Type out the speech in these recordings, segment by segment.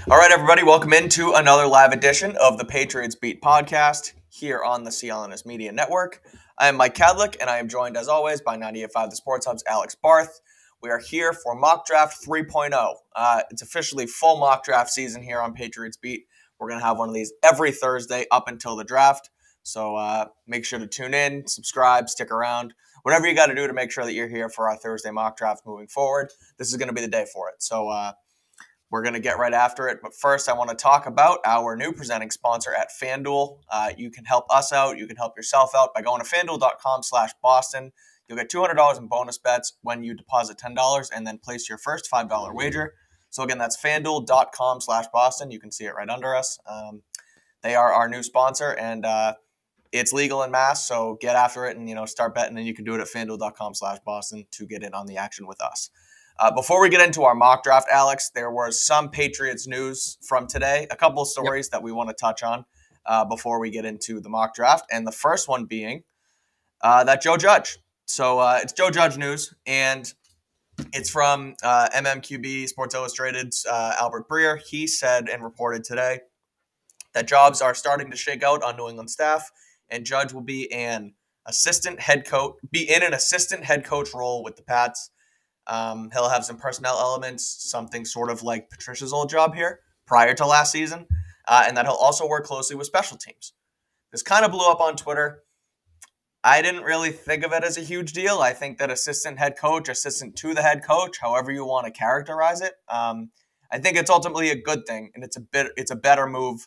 All right, everybody, welcome into another live edition of the Patriots Beat Podcast here on the CLNS Media Network. I am Mike Kadlick, and I am joined, as always, by 98.5 The Sports Hub's Alex Barth. We are here for Mock Draft 3.0. It's officially full mock draft season here on Patriots Beat. We're going to have one of these every Thursday up until the draft. So make sure to tune in, subscribe, stick around. Whatever you got to do to make sure that you're here for our Thursday mock draft moving forward. This is going to be the day for it. So we're going to get right after it. But first, I want to talk about our new presenting sponsor at FanDuel. You can help us out. You can help yourself out by going to FanDuel.com/Boston. You'll get $200 in bonus bets when you deposit $10 and then place your first $5 wager. So again, that's FanDuel.com/Boston. You can see it right under us. They are our new sponsor, and it's legal in Mass, so get after it and start betting, and you can do it at FanDuel.com/Boston to get in on the action with us. Before we get into our mock draft, Alex, there was some Patriots news from today, a couple of stories that we want to touch on before we get into the mock draft, and the first one being that Joe Judge. So it's Joe Judge news, and it's from MMQB, Sports Illustrated's Albert Breer. He said and reported today that jobs are starting to shake out on New England staff, and Judge will be in an assistant head coach role with the Pats. He'll have some personnel elements, something sort of like Patricia's old job here prior to last season, and that he'll also work closely with special teams. This kind of blew up on Twitter. I didn't really think of it as a huge deal. I think that assistant head coach, assistant to the head coach, however you want to characterize it, I think it's ultimately a good thing, and it's a better move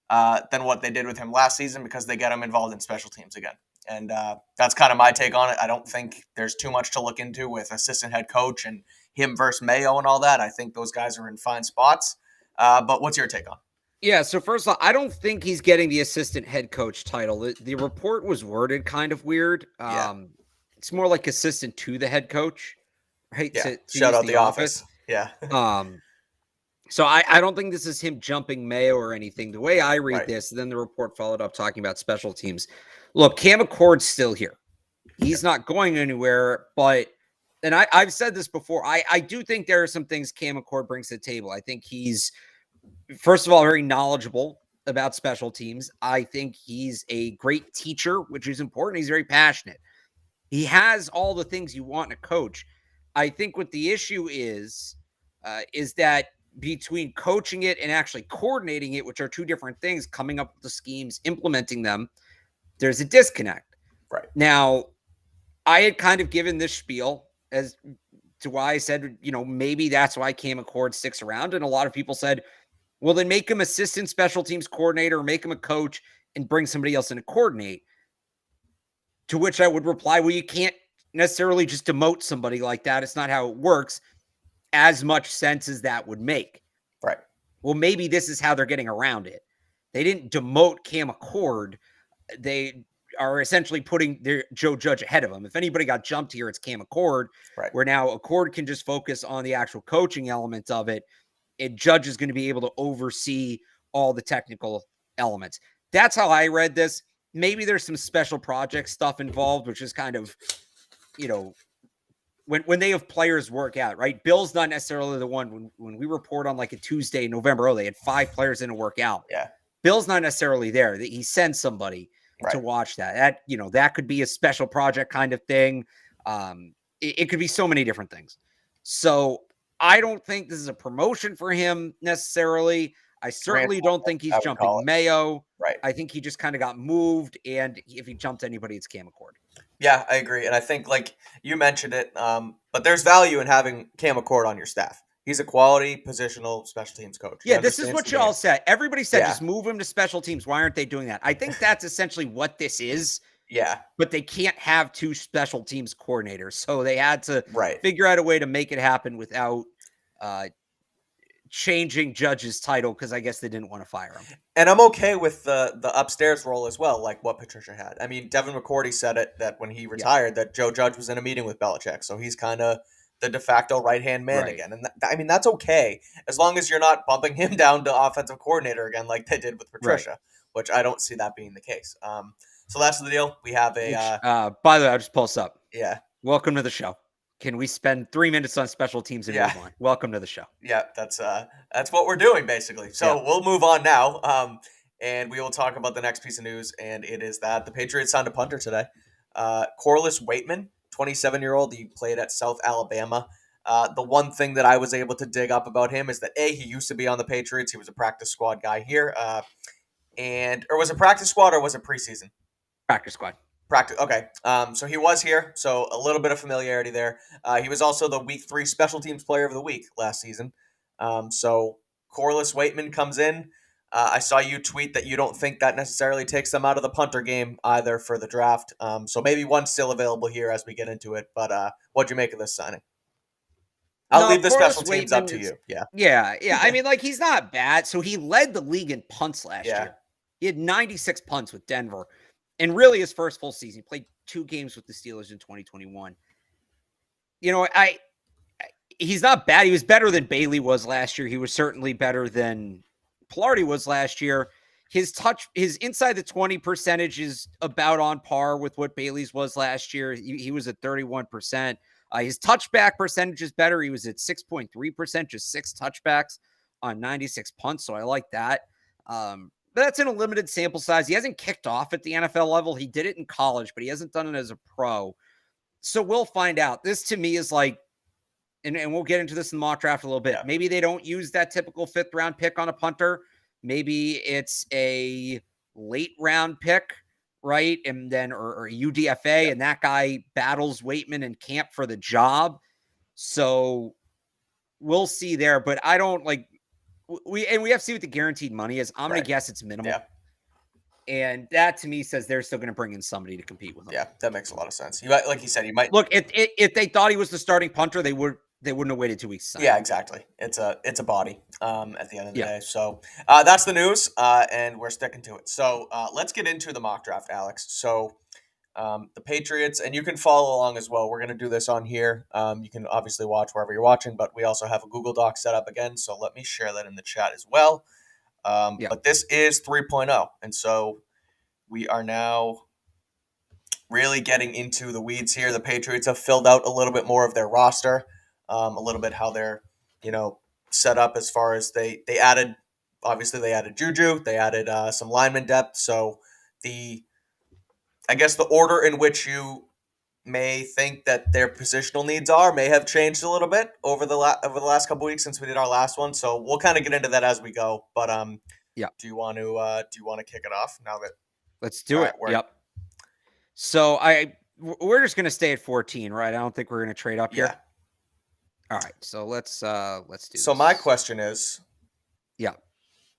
than what they did with him last season because they get him involved in special teams again. And that's kind of my take on it. I don't think there's too much to look into with assistant head coach and him versus Mayo and all that. I think those guys are in fine spots. But what's your take on it? Yeah, so first of all, I don't think he's getting the assistant head coach title. The report was worded kind of weird. It's more like assistant to the head coach, right? Yeah, shout out the office. Yeah. So I don't think this is him jumping Mayo or anything. The way I read this, then the report followed up talking about special teams. Look, Cam Accord's still here. He's not going anywhere, and I've said this before, I do think there are some things Cam Accord brings to the table. I think he's, first of all, very knowledgeable about special teams. I think he's a great teacher, which is important. He's very passionate. He has all the things you want in a coach. I think what the issue is that between coaching it and actually coordinating it, which are two different things, coming up with the schemes, implementing them, there's a disconnect. Right. Now, I had kind of given this spiel as to why I said, maybe that's why Cam Accord sticks around. And a lot of people said, well, then make him assistant special teams coordinator, make him a coach, and bring somebody else in to coordinate. To which I would reply, well, you can't necessarily just demote somebody like that. It's not how it works. As much sense as that would make. Right. Well, maybe this is how they're getting around it. They didn't demote Cam Accord. They are essentially putting their Joe Judge ahead of him. If anybody got jumped here, it's Cam Accord, where now Accord can just focus on the actual coaching elements of it, and Judge is going to be able to oversee all the technical elements. That's how I read this. Maybe there's some special project stuff involved, which is kind of, when they have players work out, right? Bill's not necessarily the one when we report on like a Tuesday in November, they had 5 players in a workout. Yeah. Bill's not necessarily there. He sends somebody to watch that. That could be a special project kind of thing. It could be so many different things. So I don't think this is a promotion for him necessarily. I certainly don't think he's jumping Mayo. Right. I think he just kind of got moved, and if he jumped anybody, it's Cam Accord. Yeah, I agree. And I think, like you mentioned it, but there's value in having Cam Accord on your staff. He's a quality positional special teams coach. Yeah, this is what y'all said. Everybody said just move him to special teams. Why aren't they doing that? I think that's essentially what this is. Yeah. But they can't have 2 special teams coordinators. So they had to figure out a way to make it happen without changing Judge's title, because I guess they didn't want to fire him. And I'm okay with the upstairs role as well, like what Patricia had. I mean, Devin McCourty said it that when he retired, that Joe Judge was in a meeting with Belichick, so he's kind of the de facto right-hand man again. And that's okay, as long as you're not bumping him down to offensive coordinator again like they did with Patricia, which I don't see that being the case. So that's the deal. We have a... by the way, I just pulse up. Yeah. Welcome to the show. Can we spend 3 minutes on special teams and move on? Welcome to the show. Yeah, that's what we're doing basically. So we'll move on now, and we will talk about the next piece of news, and it is that the Patriots signed a punter today. Corliss Waitman, 27-year-old. He played at South Alabama. The one thing that I was able to dig up about him is that he used to be on the Patriots. He was a practice squad guy here, or was it practice squad or was it preseason? Practice squad. Practice. Okay. So he was here. So a little bit of familiarity there. He was also the Week 3 Special Teams Player of the Week last season. So Corliss Waitman comes in. I saw you tweet that you don't think that necessarily takes them out of the punter game either for the draft. So maybe one's still available here as we get into it. But what'd you make of this signing? I'll leave the special teams up to you. Yeah. I mean, he's not bad. So he led the league in punts last year. He had 96 punts with Denver. And really his first full season. He played 2 games with the Steelers in 2021. He's not bad. He was better than Bailey was last year. He was certainly better than Pilardi was last year. His inside the 20 percentage is about on par with what Bailey's was last year. He was at 31%. His touchback percentage is better. He was at 6.3%, just 6 touchbacks on 96 punts. So I like that. But that's in a limited sample size. He hasn't kicked off at the NFL level. He did it in college, but he hasn't done it as a pro. So we'll find out. This to me is and we'll get into this in the mock draft a little bit. Yeah. Maybe they don't use that typical 5th round pick on a punter. Maybe it's a late round pick, right? And then, or UDFA, and that guy battles Waitman and Camp for the job. So we'll see there, but I don't we have to see what the guaranteed money is. I'm going to guess it's minimal. Yeah. And that to me says they're still going to bring in somebody to compete with him. Yeah, that makes a lot of sense. Like you said, you might look if they thought he was the starting punter, they wouldn't have waited 2 weeks to sign. Yeah, exactly. It's a body at the end of the day. So that's the news, and we're sticking to it. So let's get into the mock draft, Alex. So the Patriots, and you can follow along as well. We're going to do this on here. You can obviously watch wherever you're watching, but we also have a Google Doc set up again. So let me share that in the chat as well. But this is 3.0. And so we are now really getting into the weeds here. The Patriots have filled out a little bit more of their roster, a little bit how they're, set up as far as they added Juju, they added some lineman depth. So I guess the order in which you may think that their positional needs may have changed a little bit over the last couple weeks since we did our last one. So we'll kind of get into that as we go. But do you want to kick it off now that? Let's do it. Yep. So we're just gonna stay at 14, right? I don't think we're gonna trade up here. All right. So let's do. So my question is,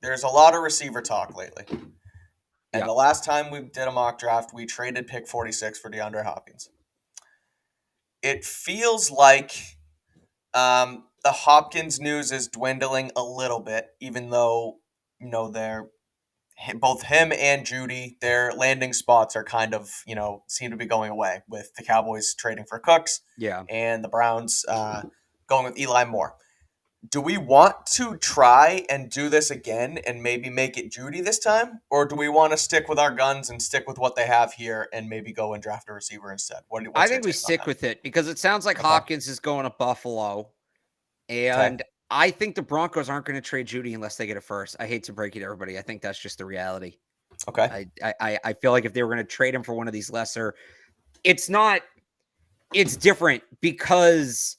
there's a lot of receiver talk lately. And the last time we did a mock draft, we traded pick 46 for DeAndre Hopkins. It feels like the Hopkins news is dwindling a little bit, even though, they're both him and Judy, their landing spots are kind of, seem to be going away with the Cowboys trading for Cooks and the Browns going with Eli Moore. Do we want to try and do this again and maybe make it Judy this time? Or do we want to stick with our guns and stick with what they have here and maybe go and draft a receiver instead? I think we stick with it because it sounds like Hopkins is going to Buffalo. And I think the Broncos aren't going to trade Judy unless they get it first. I hate to break it to everybody. I think that's just the reality. Okay. I feel like if they were going to trade him for one of these lesser, it's different because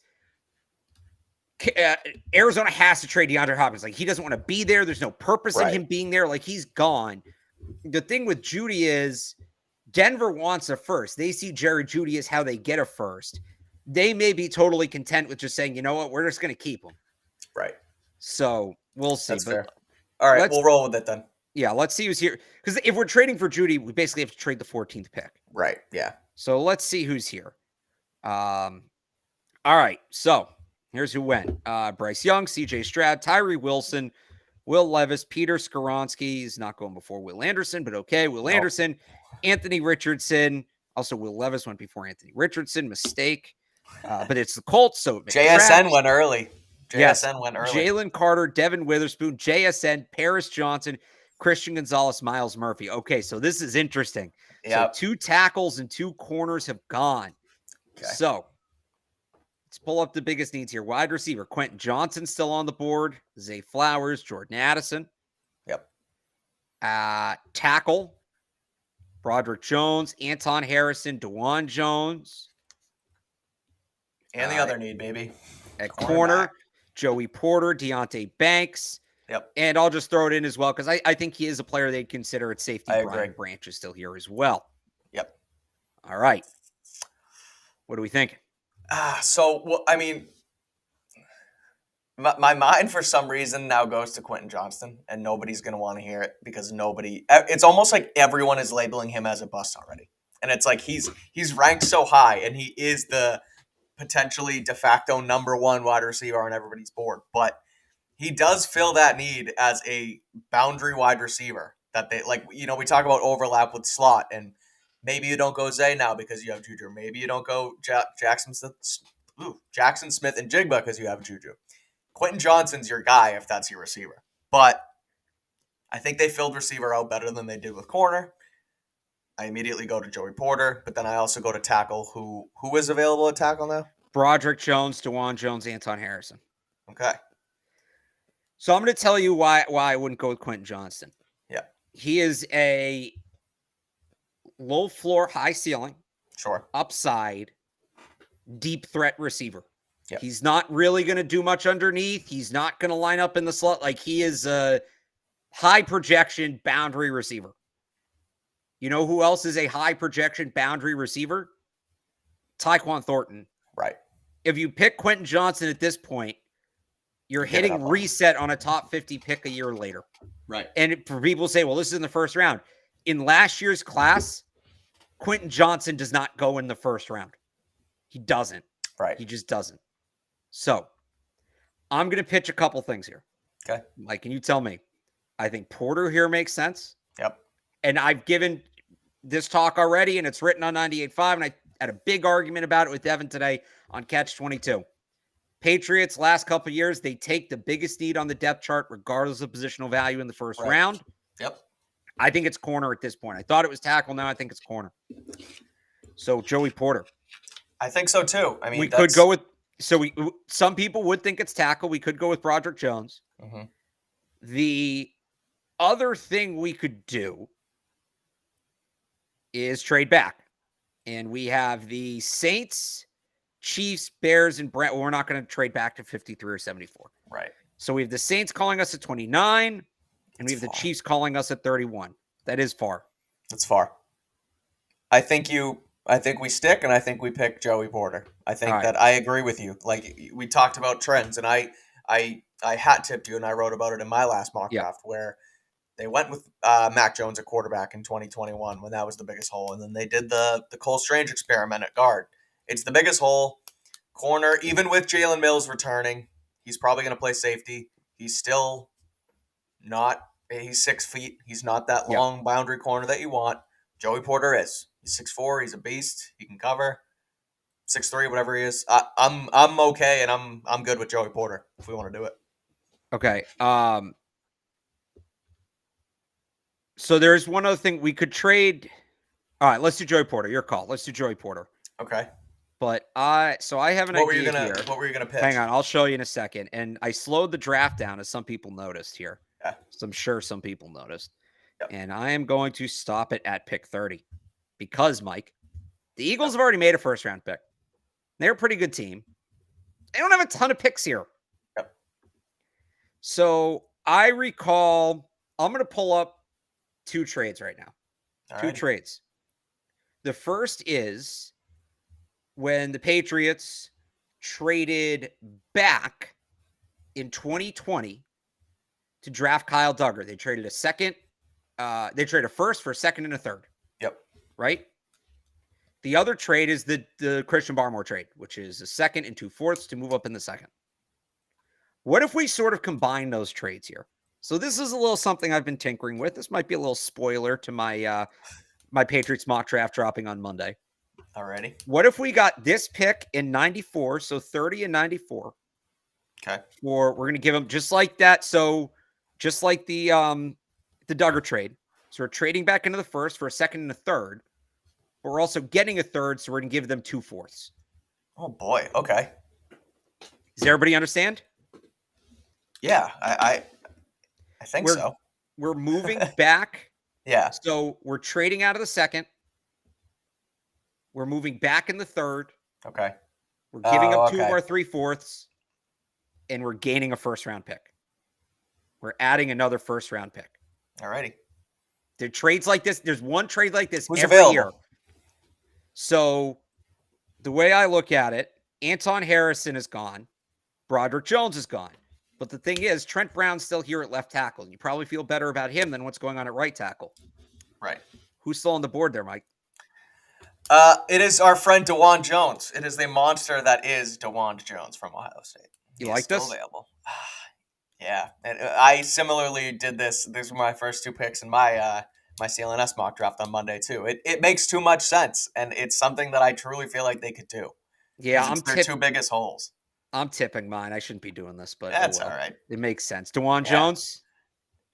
Arizona has to trade DeAndre Hopkins. He doesn't want to be there. There's no purpose in him being there. He's gone. The thing with Judy is Denver wants a first. They see Jerry Judy as how they get a first. They may be totally content with just saying, you know what, we're just going to keep him. Right. So we'll see. That's fair. All right, we'll roll with it then. Yeah, let's see who's here. Because if we're trading for Judy, we basically have to trade the 14th pick. Right, yeah. So let's see who's here. All right, so here's who went. Bryce Young, C.J. Stroud, Tyree Wilson, Will Levis, Peter Skoronski. He's not going before Will Anderson, but okay. Will Anderson, Anthony Richardson. Also, Will Levis went before Anthony Richardson. Mistake. But it's the Colts, so JSN went early. Went early. Jalen Carter, Devin Witherspoon, JSN, Paris Johnson, Christian Gonzalez, Miles Murphy. Okay, so this is interesting. Yep. So 2 tackles and 2 corners have gone. Okay. So Let's pull up the biggest needs here. Wide receiver, Quentin Johnson still on the board. Zay Flowers, Jordan Addison. Yep. Tackle, Broderick Jones, Anton Harrison, DeJuan Jones. And the other need, baby. At corner, Joey Porter, Deontay Banks. Yep. And I'll just throw it in as well because I think he is a player they'd consider at safety. Brian Branch is still here as well. Yep. All right. What do we think? My mind for some reason now goes to Quentin Johnston, and nobody's going to want to hear it because it's almost like everyone is labeling him as a bust already. And it's like he's ranked so high, and he is the potentially de facto number one wide receiver on everybody's board. But he does fill that need as a boundary wide receiver that they we talk about overlap with slot, and maybe you don't go Zay now because you have Juju. Maybe you don't go Jackson Smith and Jigba because you have Juju. Quentin Johnson's your guy if that's your receiver. But I think they filled receiver out better than they did with corner. I immediately go to Joey Porter, but then I also go to tackle. Who is available at tackle now? Broderick Jones, DeJuan Jones, Anton Harrison. Okay. So I'm going to tell you why I wouldn't go with Quentin Johnston. Yeah. He is a low floor, high ceiling, sure, upside, deep threat receiver. Yep. He's not really going to do much underneath. He's not going to line up in the slot. Like, he is a high projection boundary receiver. You know who else is a high projection boundary receiver? Tyquan Thornton. Right. If you pick Quentin Johnston at this point, you're hitting reset on a top 50 pick a year later. Right. And for people to say, well, this is in the first round. In last year's class, Quentin Johnston does not go in the first round. He doesn't. Right. He just doesn't. So I'm going to pitch a couple things here. Okay. Mike, can you tell me? I think Porter here makes sense. Yep. And I've given this talk already, and it's written on 98.5, and I had a big argument about it with Devin today on Catch 22. Patriots, last couple of years, they take the biggest need on the depth chart, regardless of positional value in the first round. Yep. I think it's corner at this point. I thought it was tackle. Now I think it's corner. So Joey Porter. I think so too. I mean, we could go with, some people would think it's tackle. We could go with Broderick Jones. Mm-hmm. The other thing we could do is trade back. And we have the Saints, Chiefs, Bears, and Brent. Well, we're not going to trade back to 53 or 74. Right. So we have the Saints calling us at 29, and we have the Chiefs calling us at 31. That is far. That's far. I think we stick, and I think we pick Joey Porter. I think that I agree with you. Like, we talked about trends, and I hat tipped you, and I wrote about it in my last mock draft where they went with Mac Jones at quarterback in 2021 when that was the biggest hole, and then they did the Cole Strange experiment at guard. It's the biggest hole. Corner, even with Jalen Mills returning, he's probably going to play safety. He's still not – he's 6 feet. He's not that long boundary corner that you want. Joey Porter is. He's 6'4". He's a beast. He can cover. 6'3", whatever he is. I'm okay, and I'm good with Joey Porter if we want to do it. Okay. So there's one other thing we could trade. All right, let's do Joey Porter. Your call. Let's do Joey Porter. Okay. But I have an idea here. What were you gonna pitch? Hang on, I'll show you in a second. And I slowed the draft down, as some people noticed here. Yeah. So I'm sure some people noticed. Yep. And I am going to stop it at pick 30 because, Mike, the Eagles have already made a first-round pick. They're a pretty good team. They don't have a ton of picks here. Yep. So I recall, I'm going to pull up 2 trades right now. Two trades. The first is when the Patriots traded back in 2020 to draft Kyle Duggar. They traded a second. They traded a first for a second and a third. Yep. Right? The other trade is the Christian Barmore trade, which is a second and 2/4 to move up in the second. What if we sort of combine those trades here? So this is a little something I've been tinkering with. This might be a little spoiler to my my Patriots mock draft dropping on Monday. Alrighty. What if we got this pick in 94, so 30 and 94? Okay. Or we're going to give them just like that. So just like the Duggar trade. So we're trading back into the first for a second and a third. But we're also getting a third, so we're going to give them 2/4. Oh, boy. Okay. Does everybody understand? Yeah, I think so. We're moving back. Yeah. So we're trading out of the second. We're moving back in the third. Okay. We're giving up 2 of our 3/4, and we're gaining a first-round pick. We're adding another first-round pick. Alrighty. There are trades like this. There's one trade like this Who's every available? year. So the way I look at it, Anton Harrison is gone. Broderick Jones is gone. But the thing is, Trent Brown's still here at left tackle. You probably feel better about him than what's going on at right tackle. Right. Who's still on the board there, Mike? It is our friend DeJuan Jones. It is the monster that is DeJuan Jones from Ohio State. You like this? Available. Yeah. And I similarly did this. These were my first 2 picks in my my CLNS mock draft on Monday, too. It makes too much sense, and it's something that I truly feel like they could do. Yeah, it's their 2 biggest holes. I'm tipping mine. I shouldn't be doing this, but that's all right. It makes sense. DeJuan Jones?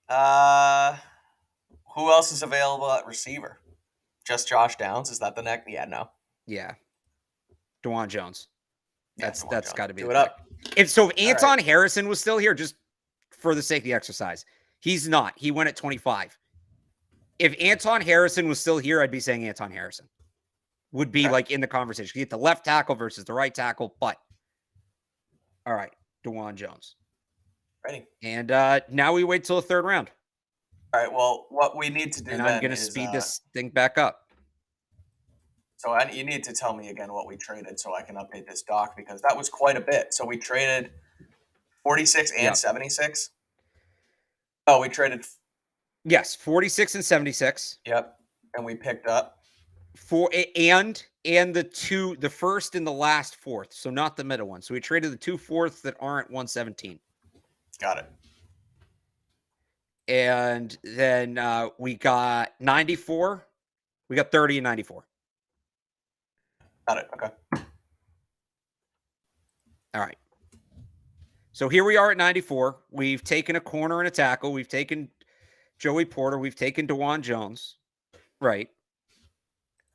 Who else is available at receiver? Just Josh Downs? Is that the next? Yeah, no. Yeah. DeJuan Jones. That's got to be do it up. If Anton Harrison was still here, just for the sake of the exercise, he's not. He went at 25. If Anton Harrison was still here, I'd be saying Anton Harrison would be like in the conversation. You get the left tackle versus the right tackle, but all right, DeJuan Jones. Ready. And now we wait till the 3rd round. All right, well, what we need to do and I'm going to speed this thing back up. So you need to tell me again what we traded so I can update this doc, because that was quite a bit. So we traded 46 and 76. Oh, we traded. Yes, 46 and 76. Yep, and we picked up and the first and the last 4th, so not the middle one. So we traded the 2 4ths that aren't 117. Got it. And then we got 94. We got 30 and 94. Got it. Okay. All right. So here we are at 94. We've taken a corner and a tackle. We've taken Joey Porter. We've taken DeJuan Jones. Right.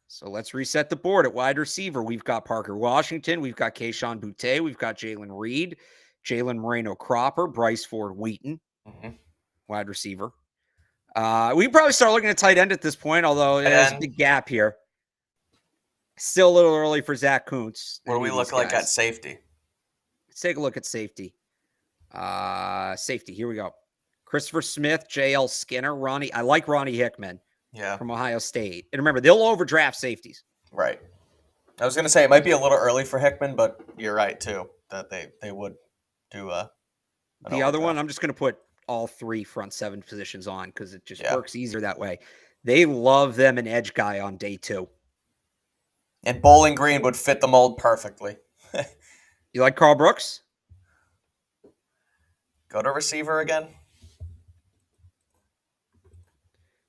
So let's reset the board at wide receiver. We've got Parker Washington. We've got Kayshon Boutte. We've got Jalen Reed, Jalen Moreno-Cropper, Bryce Ford-Wheaton. Wide receiver. We can probably start looking at tight end at this point, although there's a big gap here. Still a little early for Zach Kuntz. What do we look like at safety? Let's take a look at safety. Safety, here we go. Christopher Smith, J.L. Skinner, Ronnie. I like Ronnie Hickman from Ohio State. And remember, they'll overdraft safeties. Right. I was going to say it might be a little early for Hickman, but you're right, too, that they would do the other one, I'm just going to put all 3 front 7 positions on because it just works easier that way. They love them an edge guy on day 2. And Bowling Green would fit the mold perfectly. You like Carl Brooks? Go to receiver again.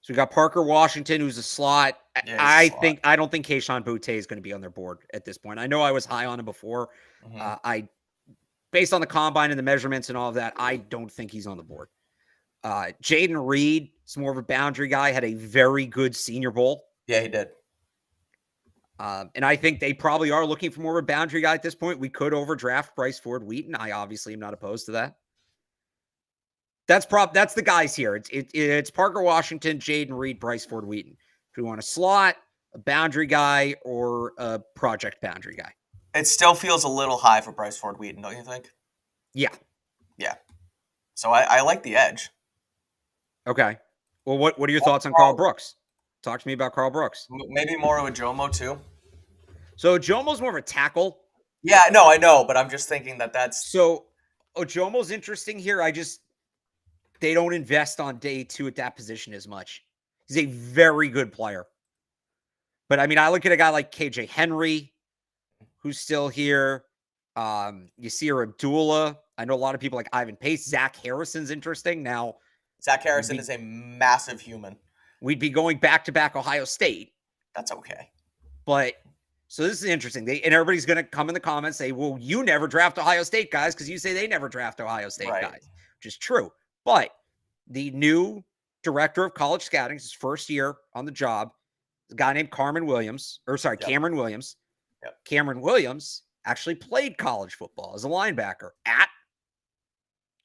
So we got Parker Washington, who's a slot. I don't think Kayshon Boutte is going to be on their board at this point. I know I was high on him before. Based on the combine and the measurements and all of that, I don't think he's on the board. Jaden Reed is more of a boundary guy, had a very good Senior Bowl. Yeah, he did. And I think they probably are looking for more of a boundary guy at this point. We could overdraft Bryce Ford-Wheaton. I obviously am not opposed to that. That's the guys here. It's Parker Washington, Jaden Reed, Bryce Ford-Wheaton. If we want a slot, a boundary guy, or a project boundary guy. It still feels a little high for Bryce Ford-Wheaton, don't you think? Yeah. Yeah. So I like the edge. Okay. Well, what are your thoughts on Carl Brooks? Talk to me about Carl Brooks. Maybe more of a Jomo, too. So Jomo's more of a tackle. Yeah, no, I know, but I'm just thinking that's... So Jomo's interesting here. They don't invest on day 2 at that position as much. He's a very good player. But, I mean, I look at a guy like KJ Henry, who's still here. Yasir Abdullah. I know a lot of people like Ivan Pace. Zach Harrison's interesting. Now, Zach Harrison is a massive human. We'd be going back-to-back Ohio State. That's okay. But, so this is interesting. And everybody's going to come in the comments and say, well, you never draft Ohio State guys because you say they never draft Ohio State guys, which is true. But the new director of college scouting, his first year on the job, a guy named Cameron Williams. Yep. Cameron Williams actually played college football as a linebacker at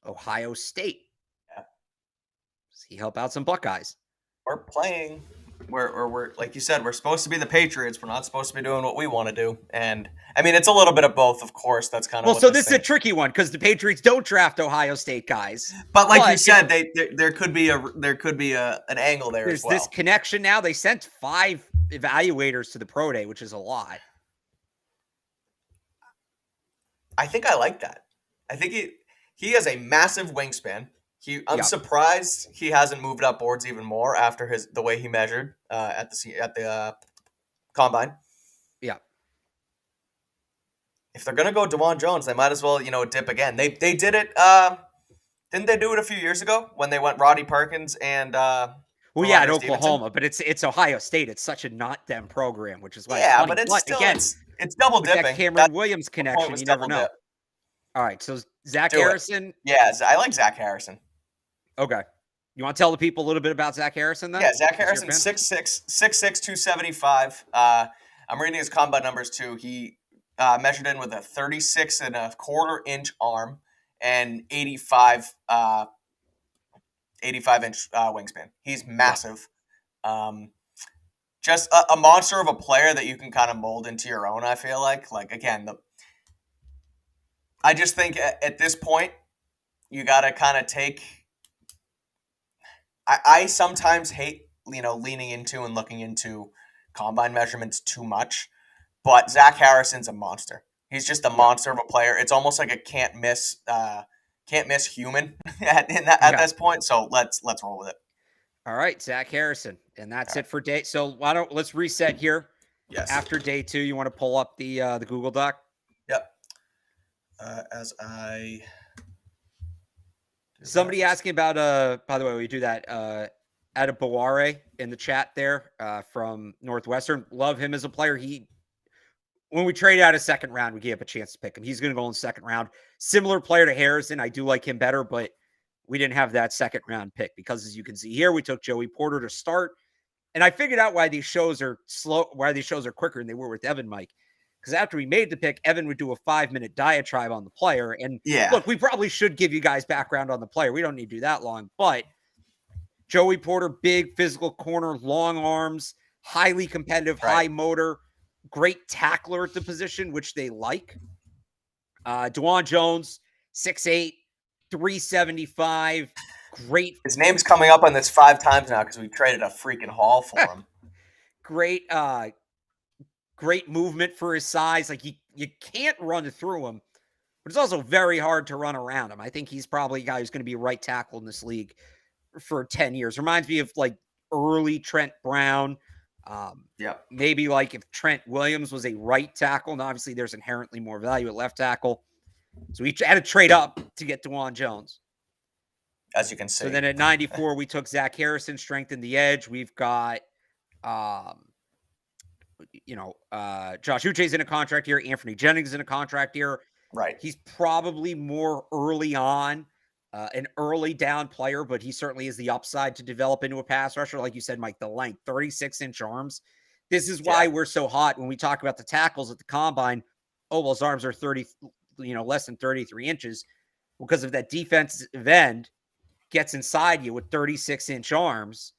Ohio State. Yeah. Does he help out some Buckeyes? We're like you said, we're supposed to be the Patriots. We're not supposed to be doing what we want to do. And I mean, it's a little bit of both, of course. That's kind of so this is a tricky one because the Patriots don't draft Ohio State guys. But like you said, there could be an angle there. There's as well. This connection now. They sent 5 evaluators to the pro day, which is a lot. I think I like that. I think he has a massive wingspan. I'm surprised he hasn't moved up boards even more after the way he measured at the combine. Yeah. If they're gonna go DeJuan Jones, they might as well dip again. They did it. Didn't they do it a few years ago when they went Roddy Perkins and? At Oklahoma, Stevenson? But it's Ohio State. It's such a not them program, which is why. Yeah, but it's still again, it's double dipping. That Cameron Williams connection, you never know. All right, so Zach Harrison. Yeah, I like Zach Harrison. Okay. You want to tell the people a little bit about Zach Harrison then? Yeah, Zach Harrison, 6'6", 275. I'm reading his combine numbers too. He measured in with a 36.25 inch arm and 85 inch wingspan. He's massive. Just a monster of a player that you can kind of mold into your own, I feel like. Again, I just think at this point, you got to kind of take... I sometimes hate, leaning into and looking into combine measurements too much, but Zach Harrison's a monster. He's just a monster of a player. It's almost like a can't miss human at this point. So let's roll with it. All right, Zach Harrison, and that's it for day. So let's reset here. Yes. After day 2, you want to pull up the Google Doc? Yep. Somebody asking about by the way, we do that Adebaware in the chat there from Northwestern. Love him as a player. When we trade out a second round, we gave up a chance to pick him. He's going to go in the second round. Similar player to Harrison. I do like him better, but we didn't have that second round pick because, as you can see here, we took Joey Porter to start. And I figured out why these shows are quicker than they were with Evan, Mike. Because after we made the pick, Evan would do a 5-minute diatribe on the player. And look, we probably should give you guys background on the player. We don't need to do that long. But Joey Porter, big physical corner, long arms, highly competitive, high motor, great tackler at the position, which they like. DeJuan Jones, 6'8", 375, great. His name's coming up on this 5 times now because we traded a freaking haul for him. Great movement for his size. Like you can't run through him, but it's also very hard to run around him. I think he's probably a guy who's going to be a right tackle in this league for 10 years. Reminds me of like early Trent Brown. Maybe like if Trent Williams was a right tackle. And obviously there's inherently more value at left tackle. So we had to trade up to get DeJuan Jones. As you can see. So then at 94, we took Zach Harrison, strengthened the edge. We've got Josh Uche's in a contract here. Anthony Jennings in a contract here. Right. He's probably more early on, an early down player, but he certainly is the upside to develop into a pass rusher. Like you said, Mike, the length, 36-inch arms. This is why we're so hot when we talk about the tackles at the combine. Oh, well, his arms are less than 33 inches because of that defensive end gets inside you with 36-inch arms.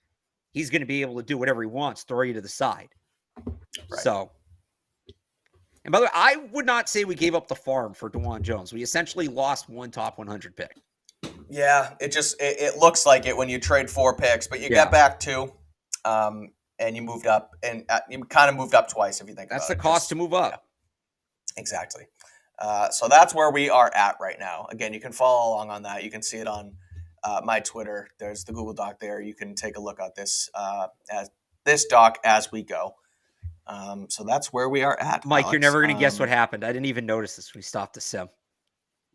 He's going to be able to do whatever he wants, throw you to the side. Right. So, and by the way, I would not say we gave up the farm for DeJuan Jones. We essentially lost one top 100 pick. Yeah, it looks like it when you trade 4 picks, but you get back 2, and you moved up, and you kind of moved up twice if you think about it. That's the cost to move up. Yeah, exactly. So that's where we are at right now. Again, you can follow along on that. You can see it on my Twitter. There's the Google Doc there. You can take a look at this doc as we go. So that's where we are at. Mike, Alex. You're never going to guess what happened. I didn't even notice this when we stopped the sim.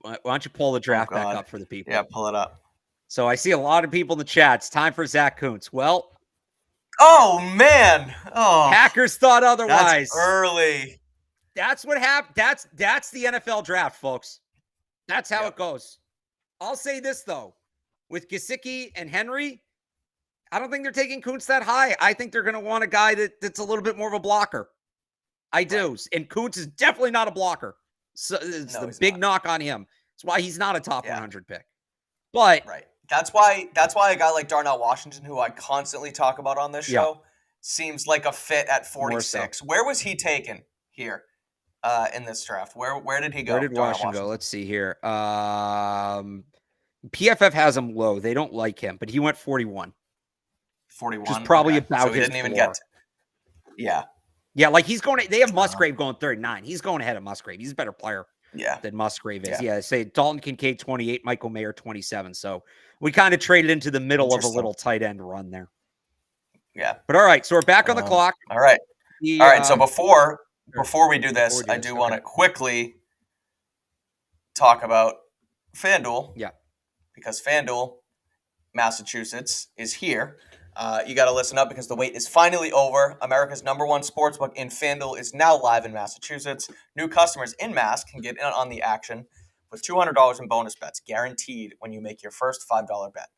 Why don't you pull the draft back up for the people? Yeah, pull it up. So I see a lot of people in the chat. It's time for Zach Kuntz. Well. Oh, man. Oh, Packers thought otherwise. That's early. That's what happened. That's the NFL draft, folks. That's how it goes. I'll say this, though. With Gesicki and Henry, I don't think they're taking Kuntz that high. I think they're going to want a guy that's a little bit more of a blocker. I do. And Kuntz is definitely not a blocker. So it's the big knock on him. That's why he's not a top 100 pick. But That's why a guy like Darnell Washington, who I constantly talk about on this show, seems like a fit at 46. So. Where was he taken here in this draft? Where did he go? Where did Washington go? Let's see here. PFF has him low. They don't like him, but he went 41. 41. Which is probably about so he his didn't even floor. get to, Yeah. Yeah, like he's going. They have Musgrave going 39. He's going ahead of Musgrave. He's a better player. Than Musgrave is. Yeah, say Dalton Kincaid 28, Michael Mayer 27. So we kind of traded into the middle of a little tight end run there. Yeah. But all right, so we're back on the clock. All right. All right. So before we do this, I do want to quickly talk about FanDuel. Yeah. Because FanDuel, Massachusetts, is here. You got to listen up because the wait is finally over. America's #1 sportsbook in FanDuel is now live in Massachusetts. New customers in Mass can get in on the action with $200 in bonus bets guaranteed when you make your first $5 bet.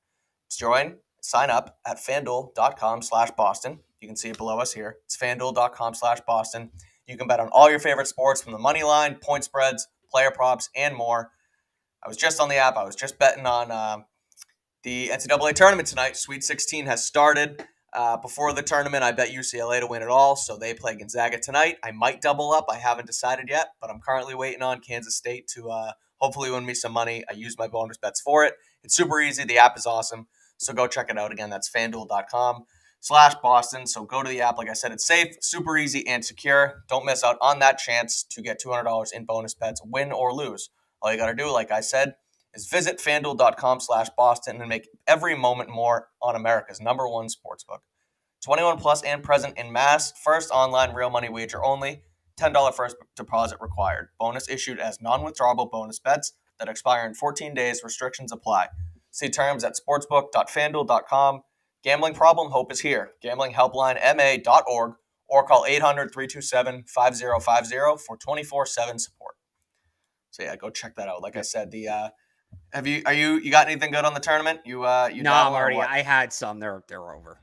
To join, sign up at FanDuel.com/Boston. You can see it below us here. It's FanDuel.com/Boston. You can bet on all your favorite sports from the money line, point spreads, player props, and more. I was just on the app. I was just betting on the NCAA tournament tonight. Sweet 16 has started. Before the tournament, I bet UCLA to win it all, so they play Gonzaga tonight. I might double up. I haven't decided yet, but I'm currently waiting on Kansas State to hopefully win me some money. I use my bonus bets for it. It's super easy. The app is awesome, so go check it out. Again, that's FanDuel.com/Boston. So go to the app. Like I said, it's safe, super easy, and secure. Don't miss out on that chance to get $200 in bonus bets, win or lose. All you got to do, like I said, is visit FanDuel.com/Boston and make every moment more on America's #1 sportsbook. 21 plus and present in Mass. First online real money wager only. $10 first deposit required. Bonus issued as non-withdrawable bonus bets that expire in 14 days. Restrictions apply. See terms at sportsbook.fanduel.com. Gambling problem? Hope is here. Gambling helpline ma.org or call 800-327-5050 for 24/7 support. So yeah, go check that out. Like I said, you got anything good on the tournament? No, I'm already. I had some. They're over.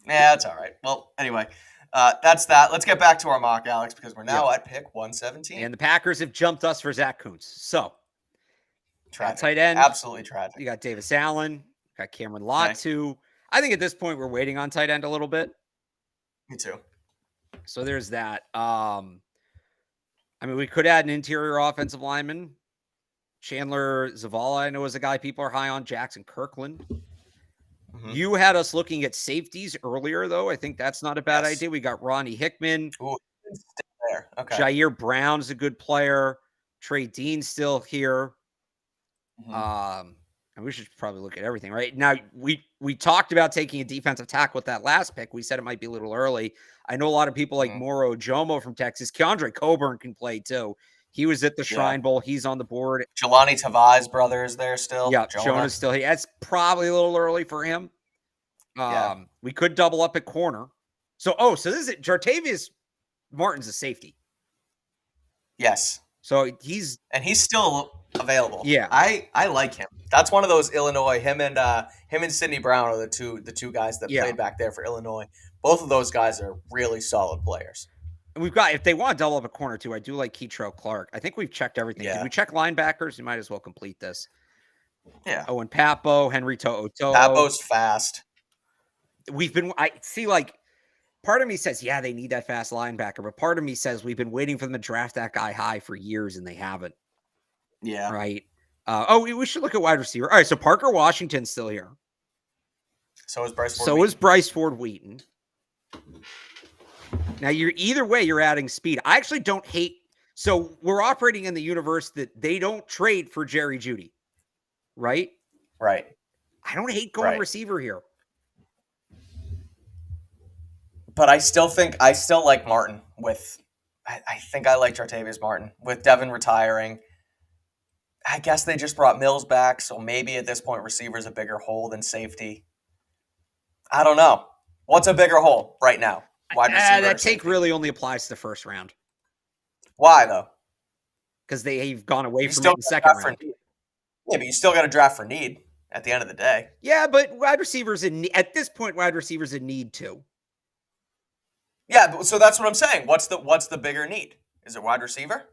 Yeah, that's all right. Well, anyway, that's that. Let's get back to our mock, Alex, because we're now at pick 117. And the Packers have jumped us for Zach Kuntz. So, tragic. Tight end, absolutely tragic. You got Davis Allen, got Cameron Latu. I think at this point we're waiting on tight end a little bit. Me too. So there's that. We could add an interior offensive lineman. Chandler Zavala, I know, is a guy people are high on. Jackson Kirkland. Mm-hmm. You had us looking at safeties earlier, though. I think that's not a bad idea. We got Ronnie Hickman. Ooh, still there. Okay. Jair Brown's a good player. Trey Dean's still here. Mm-hmm. And we should probably look at everything, right? Now, we talked about taking a defensive tackle with that last pick. We said it might be a little early. I know a lot of people like Moro Jomo from Texas. Keandre Coburn can play, too. He was at the Shrine Bowl. He's on the board. Jelani Tavai's brother is there still. Yeah, Jonah's still here. That's probably a little early for him. We could double up at corner. So this is it. Jartavius Martin's a safety. Yes. So he's still available. Yeah. I like him. That's one of those Illinois. Him and Sidney Brown are the two guys that played back there for Illinois. Both of those guys are really solid players. And we've got, if they want to double up a corner too, I do like Keitrell Clark. I think we've checked everything. Yeah. Did we check linebackers? We might as well complete this. Yeah. Oh, and Papo, Henry To'o. Papo's fast. Part of me says, yeah, they need that fast linebacker, but part of me says we've been waiting for them to draft that guy high for years and they haven't. Yeah. Right. We should look at wide receiver. All right. So Parker Washington's still here. So is Bryce Ford. Is Bryce Ford Wheaton. Now, you're adding speed. I actually don't hate. So we're operating in the universe that they don't trade for Jerry Jeudy, right? Right. I don't hate going receiver here. But I still like Martin I think I like Jartavius Martin with Devin retiring. I guess they just brought Mills back, so maybe at this point receiver is a bigger hole than safety. I don't know. What's a bigger hole right now? Wide receiver. That take really only applies to the first round. Why though? Because they've gone away from it in the second round. Yeah, but you still got to draft for need at the end of the day. Yeah, but wide receivers at this point, wide receivers in need too. Yeah, so that's what I'm saying. What's the bigger need? Is it wide receiver?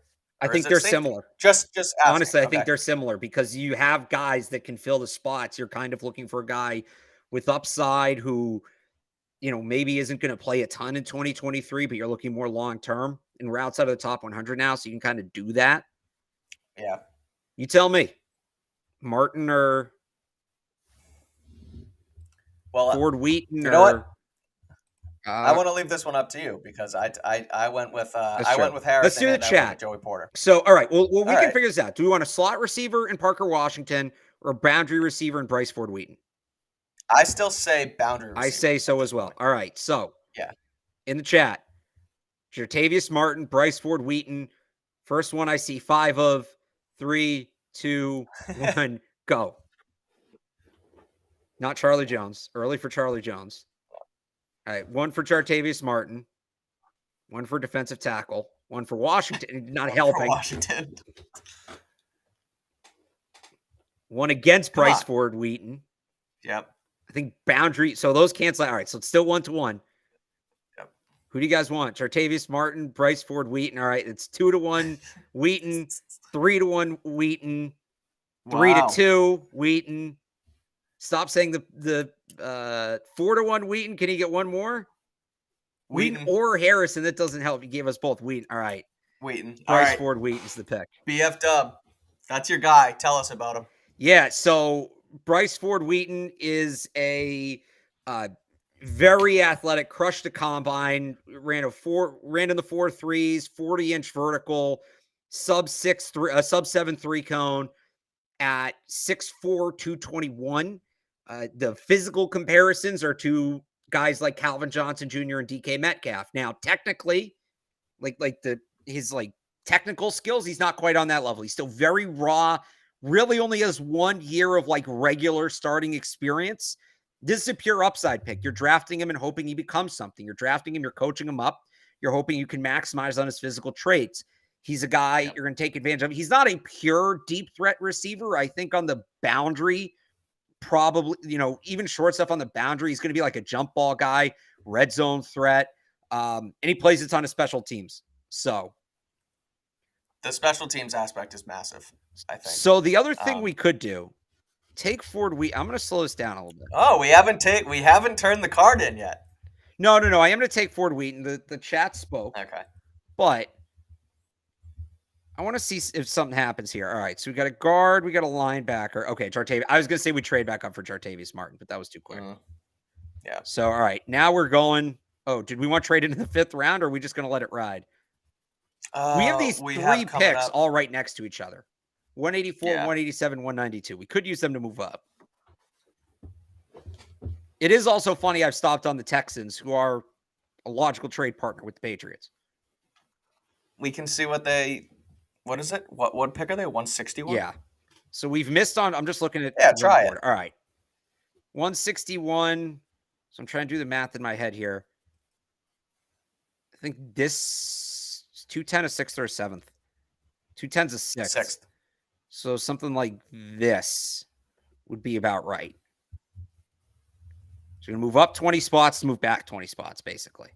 I think they're similar. Just honestly, I think they're similar because you have guys that can fill the spots. You're kind of looking for a guy with upside who, maybe isn't going to play a ton in 2023, but you're looking more long-term, and we're outside of the top 100 now. So you can kind of do that. Yeah. You tell me, Martin or Ford Wheaton? You know what? I want to leave this one up to you because I went with Harrison. Let's do the chat. Joey Porter. So all right, well we can figure this out. Do we want a slot receiver in Parker Washington or a boundary receiver in Bryce Ford Wheaton? I still say boundary receiver. I say so as well. All right, so yeah, in the chat, Jartavius Martin, Bryce Ford Wheaton. First one I see 5 of. 3, 2, 1, go. Not Charlie Jones. Early for Charlie Jones. All right, 1 for Jartavius Martin. 1 for defensive tackle. 1 for Washington. Not helping. Washington. 1 against Bryce Ford Wheaton. Yep. I think boundary. So those cancel. All right, so it's still 1-1. Yep. Who do you guys want? Jartavius Martin, Bryce Ford Wheaton. All right, it's 2-1 Wheaton, 3-1 Wheaton, 3-2 Wheaton. Stop saying the 4-1 Wheaton. Can you get one more? Wheaton or Harrison. That doesn't help. You gave us both Wheaton. All right. Wheaton. Bryce Ford Wheaton's the pick. BF Dub. That's your guy. Tell us about him. Yeah, so Bryce Ford Wheaton is a very athletic, crushed the combine, ran in the 4.3s, 40-inch vertical, sub 7.3 cone at 6'4", 221. The physical comparisons are to guys like Calvin Johnson Jr. and DK Metcalf. Now, technically, his technical skills, he's not quite on that level. He's still very raw. Really only has 1 year of regular starting experience. This is a pure upside pick. You're drafting him and hoping he becomes something. You're drafting him, you're coaching him up. You're hoping you can maximize on his physical traits. He's a guy you're going to take advantage of. He's not a pure deep threat receiver. I think on the boundary, probably, even short stuff on the boundary, he's going to be like a jump ball guy, red zone threat. And he plays a ton of special teams. So the special teams aspect is massive, I think. So the other thing we could do, take Ford Wheaton. I'm going to slow this down a little bit. Oh, we haven't turned the card in yet. No. I am going to take Ford Wheaton. The chat spoke. Okay. But I want to see if something happens here. All right. So we got a guard. We got a linebacker. Okay. Jartavius. I was going to say we trade back up for Jartavius Martin, but that was too quick. Yeah. So, all right. Now we're going. Oh, did we want to trade into the 5th round or are we just going to let it ride? We have these 3 picks all right next to each other. 184, 187, 192. We could use them to move up. It is also funny I've stopped on the Texans, who are a logical trade partner with the Patriots. We can see what is it? What pick are they? 161? Yeah. So we've missed on, I'm just looking at try it. All right. 161. So I'm trying to do the math in my head here. I think this 210 is 6th or 7th. 210's a 6th. So something like this would be about right. So you're going to move up 20 spots, move back 20 spots, basically.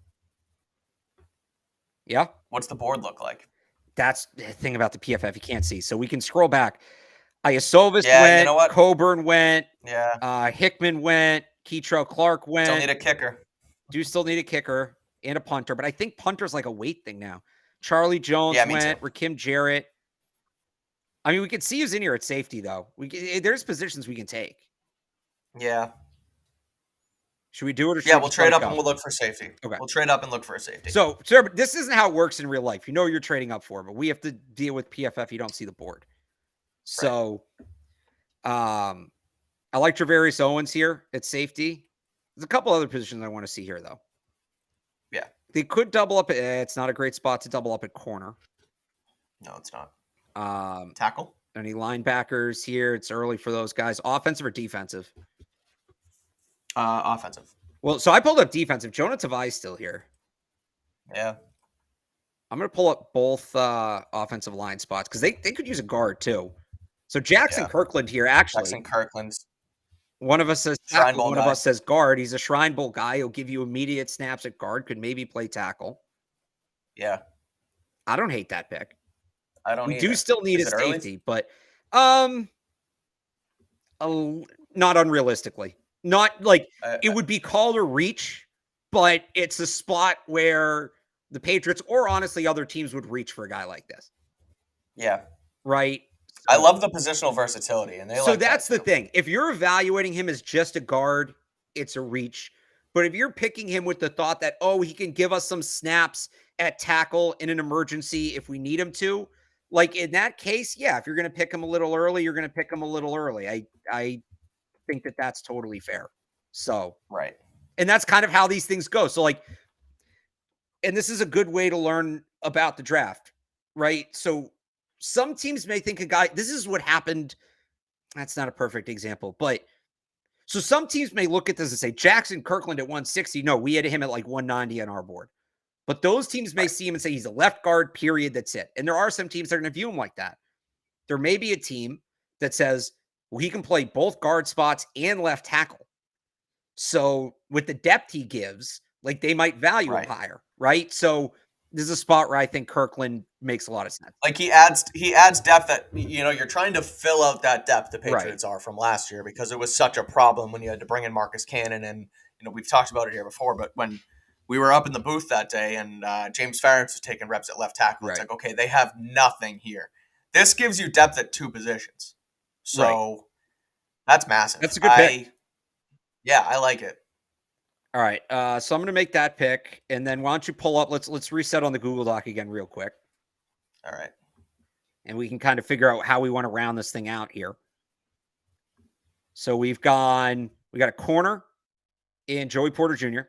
Yeah? What's the board look like? That's the thing about the PFF you can't see. So we can scroll back. Iasovis went. You know what? Coburn went. Yeah. Hickman went. Keitrell Clark went. Still need a kicker. Do still need a kicker and a punter. But I think punter's like a weight thing now. Charlie Jones went. Rakim Jarrett. I mean, we could see who's in here at safety, though. There's positions we can take. Yeah. Should we do it? Or we'll trade up and we'll look for safety. Okay. We'll trade up and look for a safety. So, sir, this isn't how it works in real life. You know you're trading up for, but we have to deal with PFF. You don't see the board. So, I like Travarius Owens here at safety. There's a couple other positions I want to see here, though. Yeah. They could double up. It's not a great spot to double up at corner. No, it's not. Tackle. Any linebackers here? It's early for those guys. Offensive or defensive? Offensive. Well, so I pulled up defensive. Jonah Tavai's still here. Yeah. I'm going to pull up both offensive line spots because they could use a guard too. So Jackson Kirkland here, actually. Jackson Kirkland's. One of us says tackle, one of us says guard. He's a Shrine Bowl guy. He'll give you immediate snaps at guard. Could maybe play tackle. Yeah. I don't hate that pick. I don't. We do still need a safety, but not unrealistically. Not like it would be called a reach, but it's a spot where the Patriots or honestly other teams would reach for a guy like this. Yeah. Right. I love the positional versatility, and that's the thing. If you're evaluating him as just a guard, it's a reach. But if you're picking him with the thought that, oh, he can give us some snaps at tackle in an emergency if we need him to, like in that case, yeah, if you're going to pick him a little early, you're going to pick him a little early. I think that that's totally fair. So, right. And that's kind of how these things go. So like, and this is a good way to learn about the draft, right? So some teams may think a guy, this is what happened. That's not a perfect example, but so some teams may look at this and say, Jackson Kirkland at 160. No, we had him at like 190 on our board. But those teams may see him and say he's a left guard, period. That's it. And there are some teams that are going to view him like that. There may be a team that says, well, he can play both guard spots and left tackle. So with the depth he gives, like they might value him higher, right? So this is a spot where I think Kirkland makes a lot of sense. Like he adds depth that, you're trying to fill out that depth the Patriots are from last year, because it was such a problem when you had to bring in Marcus Cannon. And, we've talked about it here before, but when we were up in the booth that day and James Ferentz was taking reps at left tackle, it's like, okay, they have nothing here. This gives you depth at two positions. So that's massive. That's a good pick. Yeah, I like it. All right, so I'm going to make that pick, and then why don't you pull up? Let's reset on the Google Doc again real quick. All right, and we can kind of figure out how we want to round this thing out here. So we got a corner in Joey Porter Jr.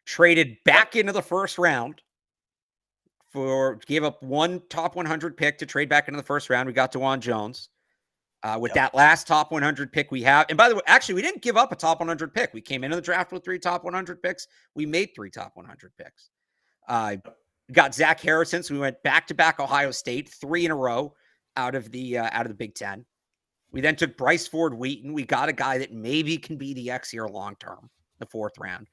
Traded back into the first round gave up one top 100 pick to trade back into the first round. We got DeJuan Jones. With that last top 100 pick we have. And by the way, actually, we didn't give up a top 100 pick. We came into the draft with 3 top 100 picks. We made 3 top 100 picks. Got Zach Harrison. So we went back-to-back Ohio State, 3 in a row out of the Big Ten. We then took Bryce Ford Wheaton. We got a guy that maybe can be the X here long-term, the 4th round.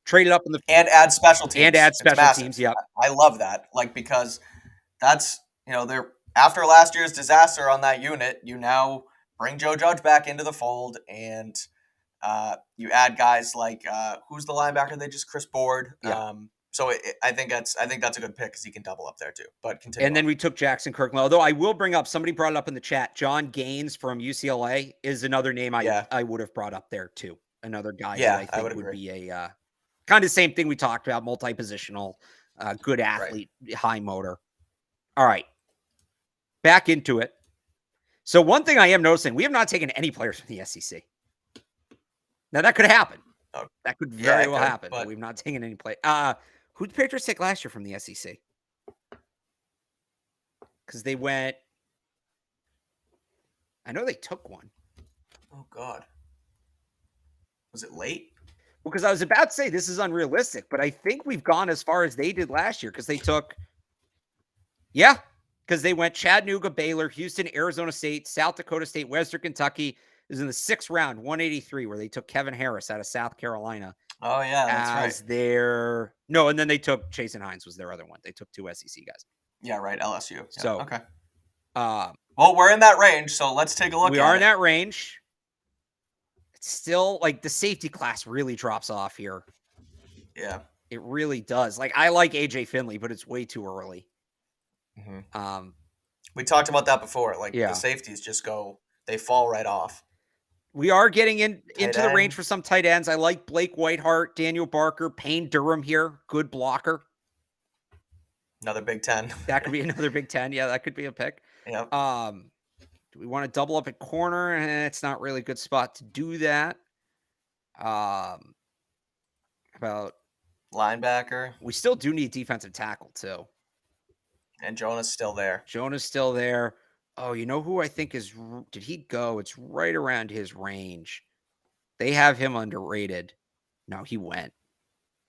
Traded up in the... And add special teams. Yep. I love that. Because that's, they're... After last year's disaster on that unit, you now bring Joe Judge back into the fold, and you add guys like who's the linebacker? They just Chris Board. Yeah. So I think that's a good pick because he can double up there too. But continue. And then we took Jackson Kirkland. Although I will bring up, somebody brought it up in the chat. John Gaines from UCLA is another name I would have brought up there too. Another guy that I think would be a kind of same thing we talked about, multi-positional, good athlete, high motor. All right. Back into it. So one thing I am noticing, we have not taken any players from the SEC. Now that could happen. That could very well happen, but we've not taken any play. Who did the Patriots take last year from the SEC? Because they went. I know they took one. Oh God. Was it late? Well, because I was about to say this is unrealistic, but I think we've gone as far as they did last year because they took. Yeah. Because they went Chattanooga, Baylor, Houston, Arizona State, South Dakota State, Western Kentucky. It was in the 6th round, 183, where they took Kevin Harris out of South Carolina. Oh, yeah, that's right. No, and then they took Jason Hines was their other one. They took 2 SEC guys. Yeah, right, LSU. Yeah, so, okay. Well, we're in that range, so let's take a look at it. We are in that range. It's still, like, the safety class really drops off here. Yeah. It really does. Like, I like A.J. Finley, but it's way too early. Mm-hmm. We talked about that before. The safeties they fall right off. We are getting into the range for some tight ends. I like Blake Whiteheart, Daniel Barker, Payne Durham here. Good blocker. Another Big Ten. That could be another Big Ten. Yeah, that could be a pick. Yeah. Do we want to double up at corner? It's not really a good spot to do that. About linebacker. We still do need defensive tackle too. And Jonah's still there. Oh, you know who I think did he go? It's right around his range. They have him underrated. No, he went.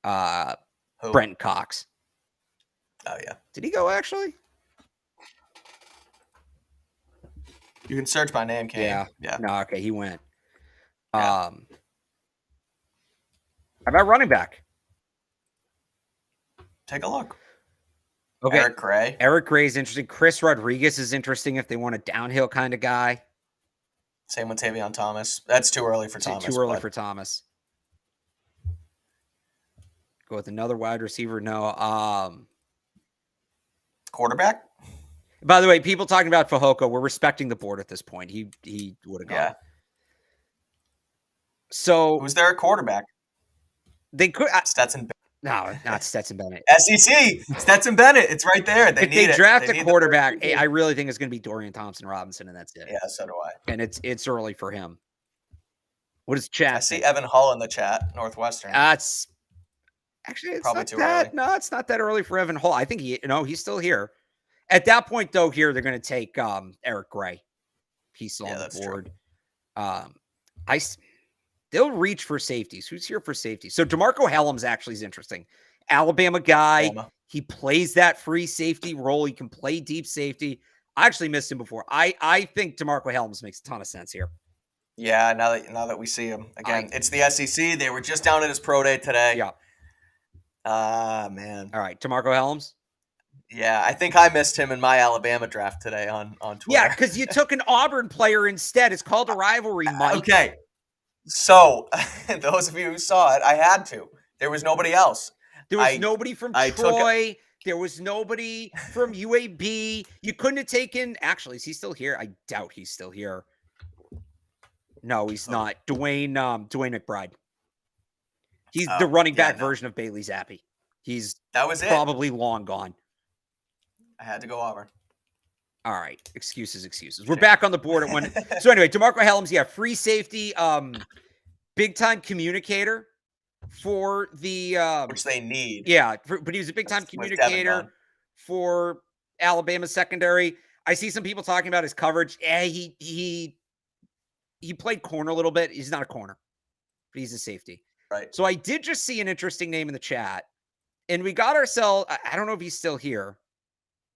Who? Brenton Cox. Oh, yeah. Did he go actually? You can search by name, Kane. Yeah. No, okay, he went. Yeah. How about running back? Take a look. Okay. Eric Gray. Eric Gray is interesting. Chris Rodriguez is interesting if they want a downhill kind of guy. Same with Tavion Thomas. That's too early for Thomas. Too early for Thomas. Go with another wide receiver. No. Quarterback? By the way, people talking about Fehoko, we're respecting the board at this point. He would have gone. Yeah. So who's their quarterback? They could Stetson Bennett. No, not Stetson Bennett. SEC. Stetson Bennett. It's right there. If they draft a quarterback, I really think it's going to be Dorian Thompson-Robinson, and that's it. Yeah, so do I. And it's early for him. What is chat? I see Evan Hull in the chat, Northwestern. It's probably too early. No, it's not that early for Evan Hull. I think he's still here. At that point, though, they're going to take Eric Gray. He's still on the board. They'll reach for safeties. Who's here for safety? So DeMarco Hellams actually is interesting. Alabama guy. He plays that free safety role. He can play deep safety. I actually missed him before. I think DeMarco Hellams makes a ton of sense here. Yeah, now that we see him again, it's the SEC. They were just down at his pro day today. Yeah. Man. All right, DeMarco Hellams. Yeah, I think I missed him in my Alabama draft today on Twitter. Yeah, because you took an Auburn player instead. It's called a rivalry, Mike. Okay. So, those of you who saw it, I had to. There was nobody else. There was nobody from Troy. There was nobody from UAB. You couldn't have taken... Actually, is he still here? I doubt he's still here. No, he's not. Dwayne McBride. He's the running back version of Bailey Zappi. That was probably long gone. I had to go Auburn. All right. Excuses. We're back on the board at one. So anyway, DeMarco Hellams, free safety, big time communicator for the which they need. Yeah, but he was a big time communicator for Alabama secondary. I see some people talking about his coverage. Yeah, he played corner a little bit. He's not a corner, but he's a safety. Right. So I did just see an interesting name in the chat, and we got ourselves. I don't know if he's still here.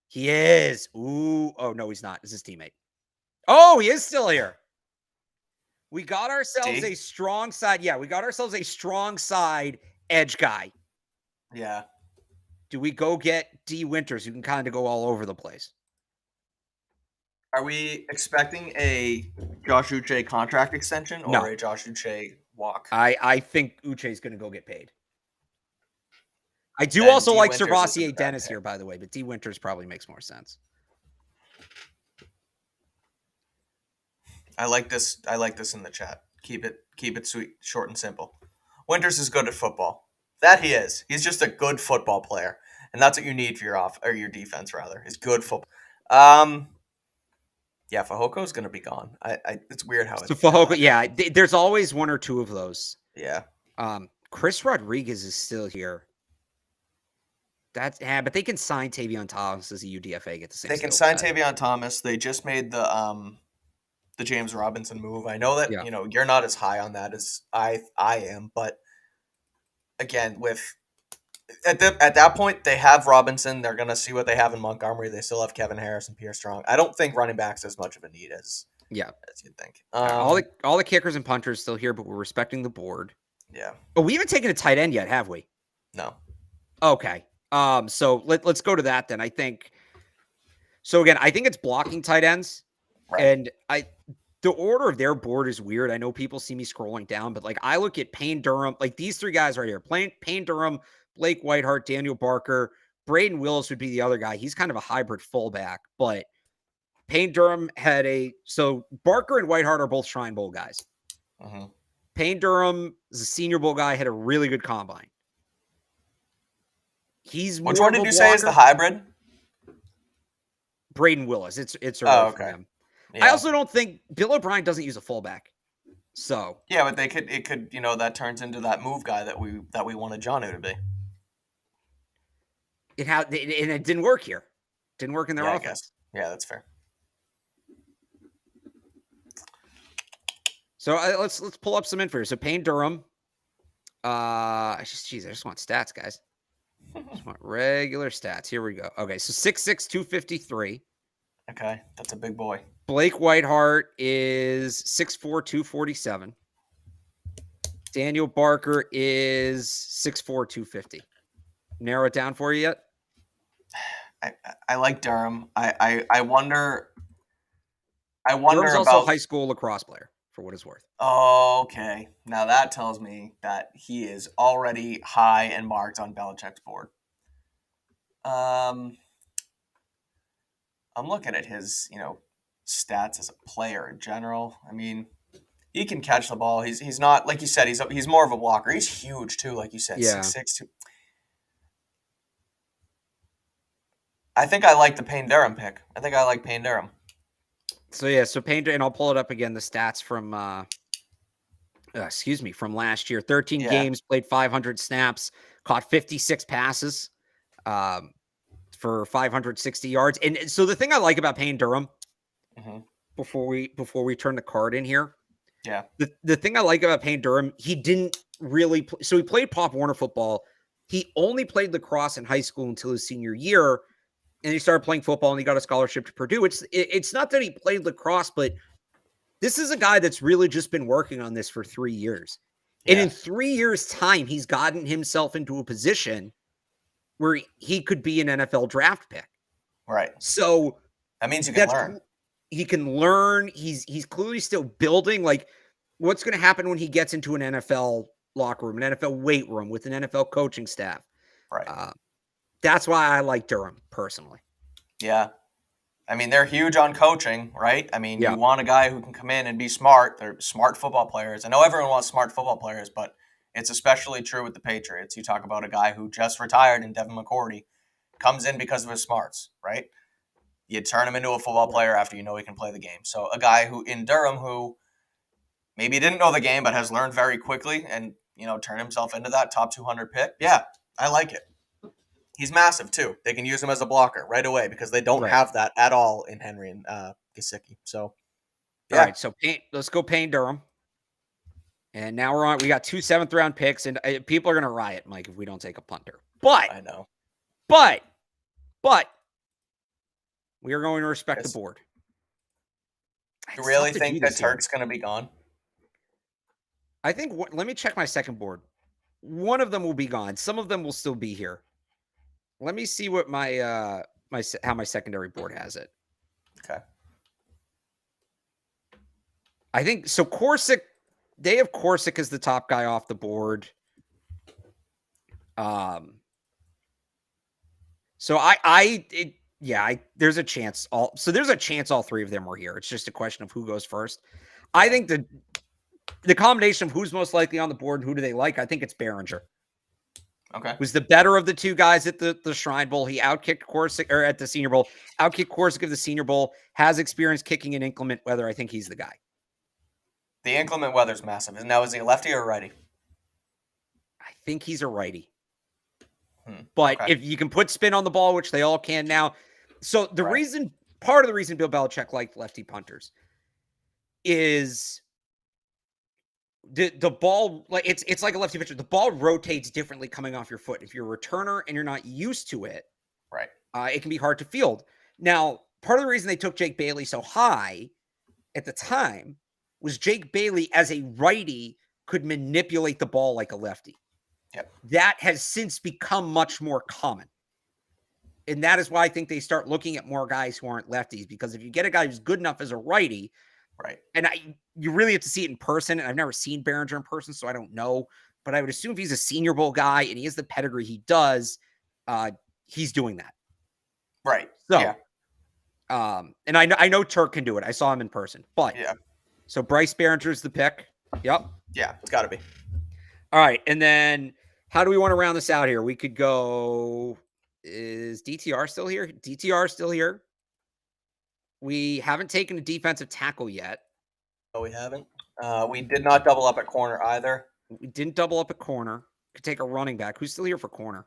He is. Ooh. Oh, no, he's not. It's his teammate. Oh, he is still here. We got ourselves a strong side. Yeah, we got ourselves a strong side edge guy. Yeah. Do we go get D. Winters, who can kind of go all over the place? Are we expecting a Josh Uche contract extension or a Josh Uche walk? I think Uche is going to go get paid. I do also like Servassier Dennis here, by the way, but D. Winters probably makes more sense. I like this in the chat. Keep it sweet, short and simple. Winters is good at football. That he is. He's just a good football player, and that's what you need for your defense rather. Is good football. Yeah, Fehoko is going to be gone. It's weird how it's Fehoko. Yeah, there's always one or two of those. Yeah. Chris Rodriguez is still here. But they can sign Tavion Thomas as a UDFA. Get the same. They can sign Tavion Thomas. They just made the James Robinson move. I know that you're not as high on that as I am, but again, at that point they have Robinson. They're gonna see what they have in Montgomery. They still have Kevin Harris and Pierre Strong. I don't think running back's as much of a need as you'd think. All the kickers and punters still here, but we're respecting the board. Yeah. Oh, we haven't taken a tight end yet, have we? No. Okay. So let's go to that then. I think it's blocking tight ends, right. And the order of their board is weird. I know people see me scrolling down, but I look at Payne Durham, these three guys right here: Payne Durham, Blake Whiteheart, Daniel Barker, Braden Willis would be the other guy. He's kind of a hybrid fullback, but Payne Durham so Barker and Whiteheart are both Shrine Bowl guys. Uh-huh. Payne Durham is a Senior Bowl guy, had a really good combine. Which one did you say is the hybrid? Braden Willis. It's early for him. Yeah. I also don't think Bill O'Brien doesn't use a fullback. So yeah, but it could that turns into that move guy that we wanted Jonnu to be. It didn't work here. Didn't work in their offense. I guess. Yeah, that's fair. So let's pull up some info here. So Payne Durham. I just want stats, guys. Just want regular stats. Here we go. Okay, so 6'6", 253. Okay, that's a big boy. Blake Whiteheart is 6'4", 247. Daniel Barker is 6'4", 250. Narrow it down for you yet? I like Durham. I wonder. Durham's also about a high school lacrosse player, for what it's worth. Okay, now that tells me that he is already high and marked on Belichick's board. I'm looking at his, stats as a player in general. I mean, he can catch the ball. He's not, like you said, he's more of a blocker. He's huge too, like you said, Yeah. 6'6". I think I like the Payne Durham pick. I think I like Payne Durham. So Payne, and I'll pull it up again. The stats from from last year. 13 games, played 500 snaps, caught 56 passes for 560 yards. And so the thing I like about Payne Durham, before we turn the card in here, the thing I like about Payne Durham, he didn't really so he played Pop Warner football. He only played lacrosse in high school until his senior year, and he started playing football and he got a scholarship to Purdue. It's not that he played lacrosse, but this is a guy that's really just been working on this for 3 years. And in 3 years' time, he's gotten himself into a position where he could be an NFL draft pick. Right. So that means you can learn. He can learn. He's clearly still building. Like, what's going to happen when he gets into an NFL locker room, an NFL weight room with an NFL coaching staff? Right. That's why I like Durham personally. Yeah. I mean, they're huge on coaching, right? I mean, you want a guy who can come in and be smart. They're smart football players. I know everyone wants smart football players, but it's especially true with the Patriots. You talk about a guy who just retired in Devin McCourty, comes in because of his smarts, right? You turn him into a football player after you know he can play the game. So a guy who in Durham who maybe didn't know the game but has learned very quickly and, turned himself into that top 200 pick. Yeah, I like it. He's massive, too. They can use him as a blocker right away because they don't have that at all in Henry and Gesicki. So, yeah. All right, so let's go Payne Durham. And now we got 2 7th-round picks, and people are going to riot, Mike, if we don't take a punter. But I know. But we are going to respect the board. You really think that Turk's going to be gone? I think, let me check my second board. One of them will be gone. Some of them will still be here. Let me see what my how my secondary board has it. Okay. I think so. Corsic, they have Corsic as the top guy off the board. So there's a chance all three of them were here. It's just a question of who goes first. I think the combination of who's most likely on the board and who do they like, I think it's Behringer. Okay. Was the better of the two guys at the Shrine Bowl. He outkicked Corsic, or at the Senior Bowl, outkicked Corsic of the Senior Bowl, has experience kicking in inclement weather. I think he's the guy. The inclement weather's massive. Now, is he a lefty or a righty? I think he's a righty. But if you can put spin on the ball, which they all can now. So part of the reason Bill Belichick liked lefty punters is the ball, like it's like a lefty pitcher. The ball rotates differently coming off your foot. If you're a returner and you're not used to it, right, it can be hard to field. Now, part of the reason they took Jake Bailey so high at the time was Jake Bailey as a righty could manipulate the ball like a lefty. Yep. That has since become much more common. And that is why I think they start looking at more guys who aren't lefties, because if you get a guy who's good enough as a righty, right, and you really have to see it in person, and I've never seen Behringer in person, so I don't know, but I would assume if he's a Senior Bowl guy and he has the pedigree he does, he's doing that. Right. So, yeah. And I know Turk can do it. I saw him in person, but so Bryce Behringer's the pick. Yep. Yeah, it's got to be. All right, and then how do we want to round this out here? We could go. Is DTR still here? DTR still here. We haven't taken a defensive tackle yet. No, we haven't. We did not double up at corner either. We didn't double up at corner. Could take a running back. Who's still here for corner?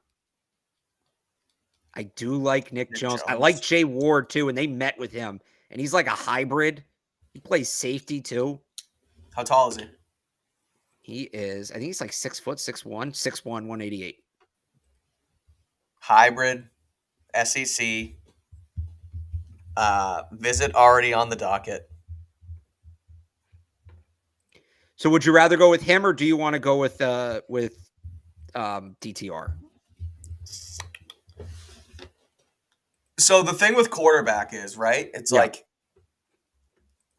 I do like Nick Jones. I like Jay Ward too, and they met with him. And he's like a hybrid. He plays safety too. How tall is he? He is, I think he's like 6 foot, 6'1", 6'1", 188. Hybrid, SEC. Visit already on the docket. So would you rather go with him, or do you want to go with DTR? So the thing with quarterback is, right? It's like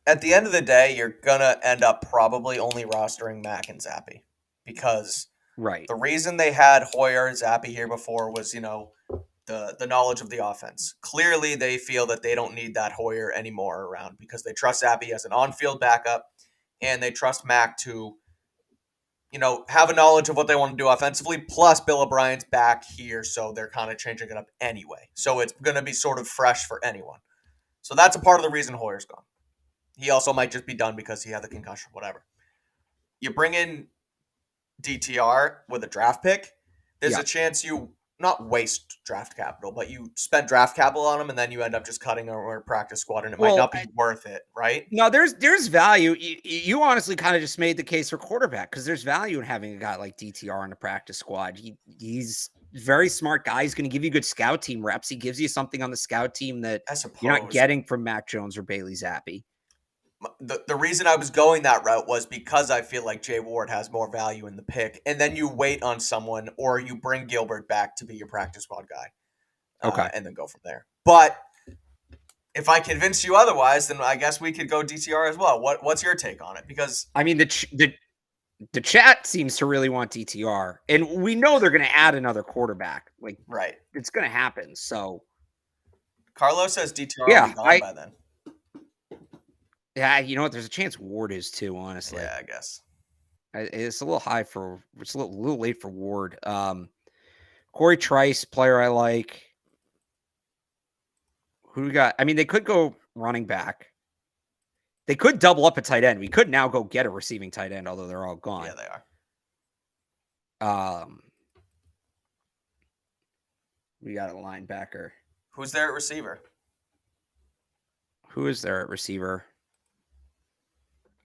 at the end of the day, you're going to end up probably only rostering Mack and Zappe because the reason they had Hoyer and Zappe here before was, the knowledge of the offense. Clearly, they feel that they don't need that Hoyer anymore around because they trust Zappe as an on-field backup and they trust Mack to, have a knowledge of what they want to do offensively. Plus, Bill O'Brien's back here, so they're kind of changing it up anyway. So it's going to be sort of fresh for anyone. So that's a part of the reason Hoyer's gone. He also might just be done because he had the concussion, whatever. You bring in DTR with a draft pick, there's a chance you not waste draft capital, but you spend draft capital on him and then you end up just cutting a practice squad and it might not be worth it, right? No, there's value. You honestly kind of just made the case for quarterback because there's value in having a guy like DTR on the practice squad. He's a very smart guy. He's going to give you good scout team reps. He gives you something on the scout team that you're not getting from Mac Jones or Bailey Zappi. The reason I was going that route was because I feel like Jay Ward has more value in the pick, and then you wait on someone or you bring Gilbert back to be your practice squad guy. And then go from there. But if I convince you otherwise, then I guess we could go DTR as well. What's your take on it? Because I mean, the chat seems to really want DTR, and we know they're going to add another quarterback. It's going to happen. So Carlos says DTR will be gone by then. Yeah, you know what? There's a chance Ward is too, honestly. Yeah, I guess. It's a little high it's a little late for Ward. Corey Trice, player I like. Who we got? I mean, they could go running back. They could double up a tight end. We could now go get a receiving tight end, although they're all gone. Yeah, they are. We got a linebacker. Who's there at receiver? Who is there at receiver?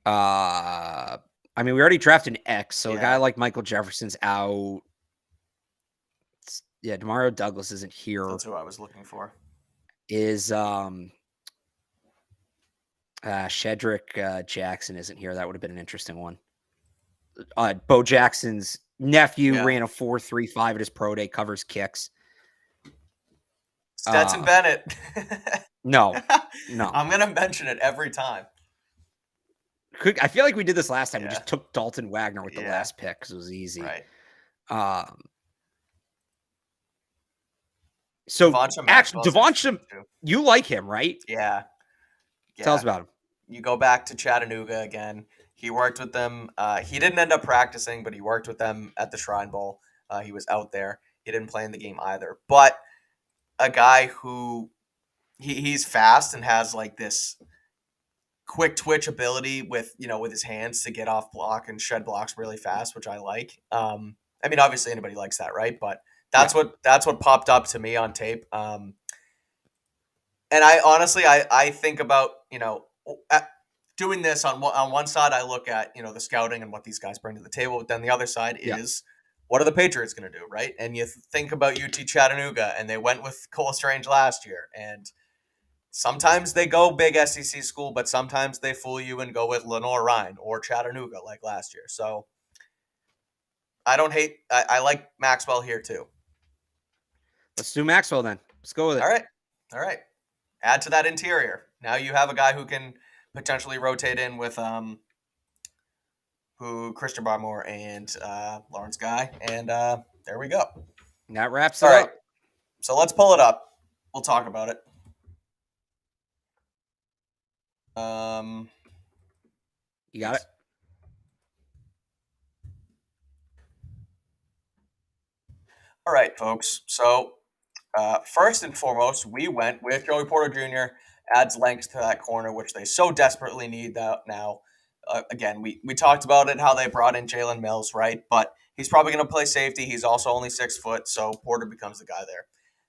I mean, we already drafted an X, so a guy like Michael Jefferson's out. Demario Douglas isn't here. That's who I was looking for. Is Shedrick Jackson isn't here. That would have been an interesting one. Bo Jackson's nephew ran a 4.35 at his pro day, covers kicks. Stetson Bennett. No. I'm going to mention it every time. I feel like we did this last time. We just took Dalton Wagner with the last pick because it was easy. Right. So Devonta, you like him, right? Yeah. Tell us about him. You go back to Chattanooga again. He worked with them. He didn't end up practicing, but he worked with them at the Shrine Bowl. He was out there. He didn't play in the game either. But a guy who he's fast and has like this quick twitch ability with his hands to get off block and shed blocks really fast, which I like. I mean, obviously anybody likes that, right? But that's what popped up to me on tape. And I honestly, I think about, doing this on one side, I look at, the scouting and what these guys bring to the table. But then the other side is, what are the Patriots going to do, right? And you think about UT Chattanooga, and they went with Cole Strange last year. And sometimes they go big SEC school, but sometimes they fool you and go with Lenore Ryan or Chattanooga like last year. So I like Maxwell here too. Let's do Maxwell then. Let's go with it. All right. Add to that interior. Now you have a guy who can potentially rotate in with Christian Barmore and Lawrence Guy. And there we go. That wraps it up. So let's pull it up. We'll talk about it. You got it? All right, folks. So first and foremost, we went with Joey Porter Jr. Adds length to that corner, which they so desperately need now. Again, we talked about it, how they brought in Jalen Mills, right? But he's probably going to play safety. He's also only 6 foot, so Porter becomes the guy there.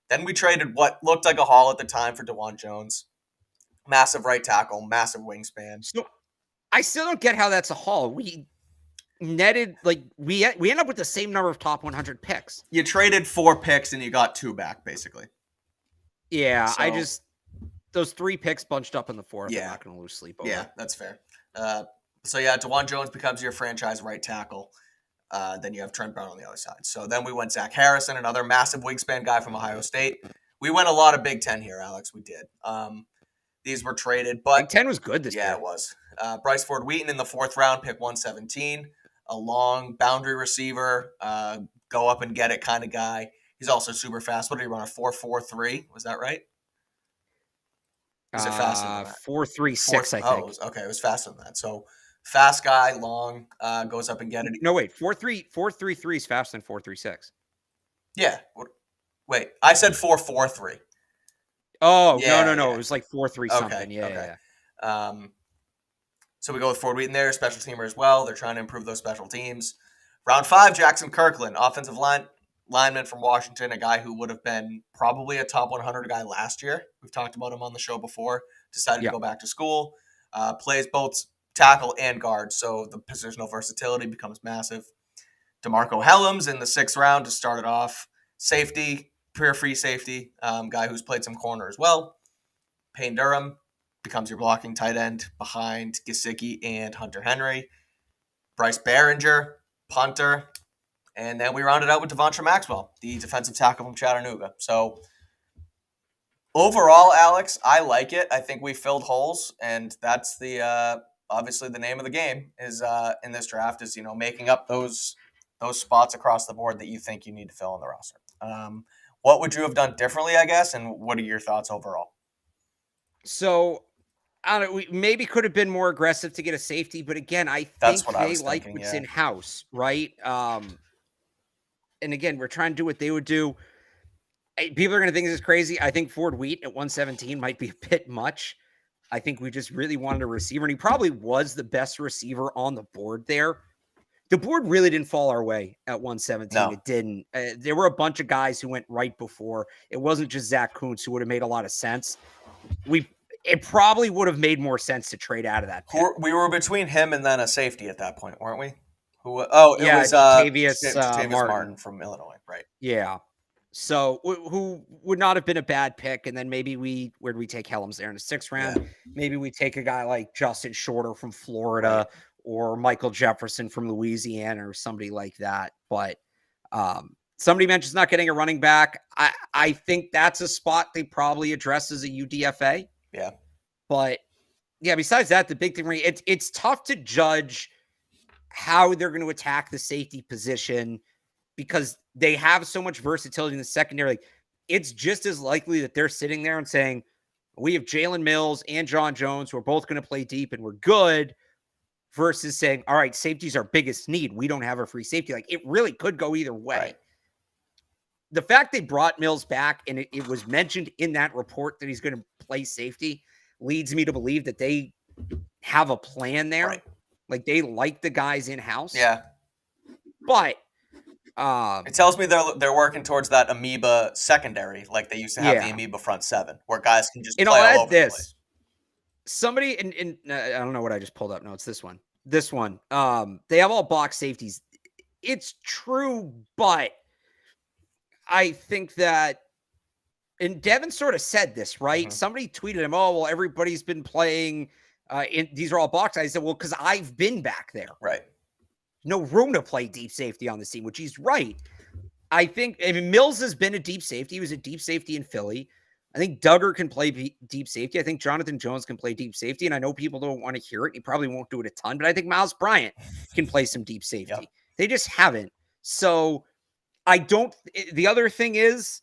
Then we traded what looked like a haul at the time for DeJuan Jones. Massive right tackle, massive wingspan. So I still don't get how that's a haul. We netted, we end up with the same number of top 100 picks. You traded 4 picks and you got 2 back, basically. Yeah, so, those 3 picks bunched up in the 4th. Yeah. I'm not going to lose sleep over. Yeah, that's fair. DeJuan Jones becomes your franchise right tackle. Then you have Trent Brown on the other side. So then we went Zach Harrison, another massive wingspan guy from Ohio State. We went a lot of Big Ten here, Alex. We did. These were traded, but Big Ten was good this year. Yeah, it was. Bryce Ford Wheaton in the 4th round, pick 117. A long boundary receiver, go up and get it kind of guy. He's also super fast. What did he run? A 4.43? Was that right? Was it faster than that? 4.36, I think. Okay, it was faster than that. So fast guy, long, goes up and get it. No, wait, 4.33 is faster than 4.36. Yeah. Wait, I said 4.43. Oh, no. It was like 4.3 something. Okay, Yeah. So we go with Ford Wheaton there, special teamer as well. They're trying to improve those special teams. Round 5, Jackson Kirkland, offensive lineman from Washington, a guy who would have been probably a top 100 guy last year. We've talked about him on the show before. Decided to go back to school. Plays both tackle and guard, so the positional versatility becomes massive. DeMarco Hellams in the 6th round to start it off. Safety, pure free safety, guy who's played some corner as well. Payne Durham becomes your blocking tight end behind Gesicki and Hunter Henry. Bryce Behringer, punter. And then we rounded out with Devontra Maxwell, the defensive tackle from Chattanooga. So overall, Alex, I like it. I think we filled holes, and that's the obviously the name of the game is in this draft is making up those spots across the board that you think you need to fill in the roster. What would you have done differently, I guess, and what are your thoughts overall? So I don't know, we maybe could have been more aggressive to get a safety, but again, I think they like what's in-house, right? And again, we're trying to do what they would do. People are going to think this is crazy. I think Ford Wheaton at 117 might be a bit much. I think we just really wanted a receiver, and he probably was the best receiver on the board there. The board really didn't fall our way at 117. No. It didn't. There were a bunch of guys who went right before. It wasn't just Zach Kuntz, who would have made a lot of sense. It probably would have made more sense to trade out of that pick. We were between him and then a safety at that point, weren't we? It was Tavius Martin from Illinois, right? Yeah. So who would not have been a bad pick, and then maybe where'd we take Hellams there in the 6th round? Yeah. Maybe we take a guy like Justin Shorter from Florida, right, or Michael Jefferson from Louisiana, or somebody like that. But somebody mentions not getting a running back. I think that's a spot they probably address as a UDFA. Yeah. But yeah, besides that, the big thing, it's tough to judge how they're going to attack the safety position because they have so much versatility in the secondary. Like, it's just as likely that they're sitting there and saying, we have Jalen Mills and John Jones who are both going to play deep and we're good, versus saying, all right, safety's our biggest need. We don't have a free safety. Like, it really could go either way. Right. The fact they brought Mills back and it was mentioned in that report that he's going to play safety leads me to believe that they have a plan there. Right. Like, they like the guys in-house. Yeah. But it tells me they're working towards that amoeba secondary, like they used to have the amoeba front 7, where guys can just play all over the place. Somebody, and I don't know what I just pulled up. No, it's this one. This one. They have all box safeties. It's true, but I think that, and Devin sort of said this, right? Mm-hmm. Somebody tweeted him, oh, well, everybody's been playing, these are all box. I said, well, because I've been back there. Right. No room to play deep safety on the team, which he's right. I mean, Mills has been a deep safety. He was a deep safety in Philly. I think Duggar can play deep safety. I think Jonathan Jones can play deep safety, and I know people don't want to hear it. He probably won't do it a ton, but I think Miles Bryant can play some deep safety. Yep. They just haven't. So the other thing is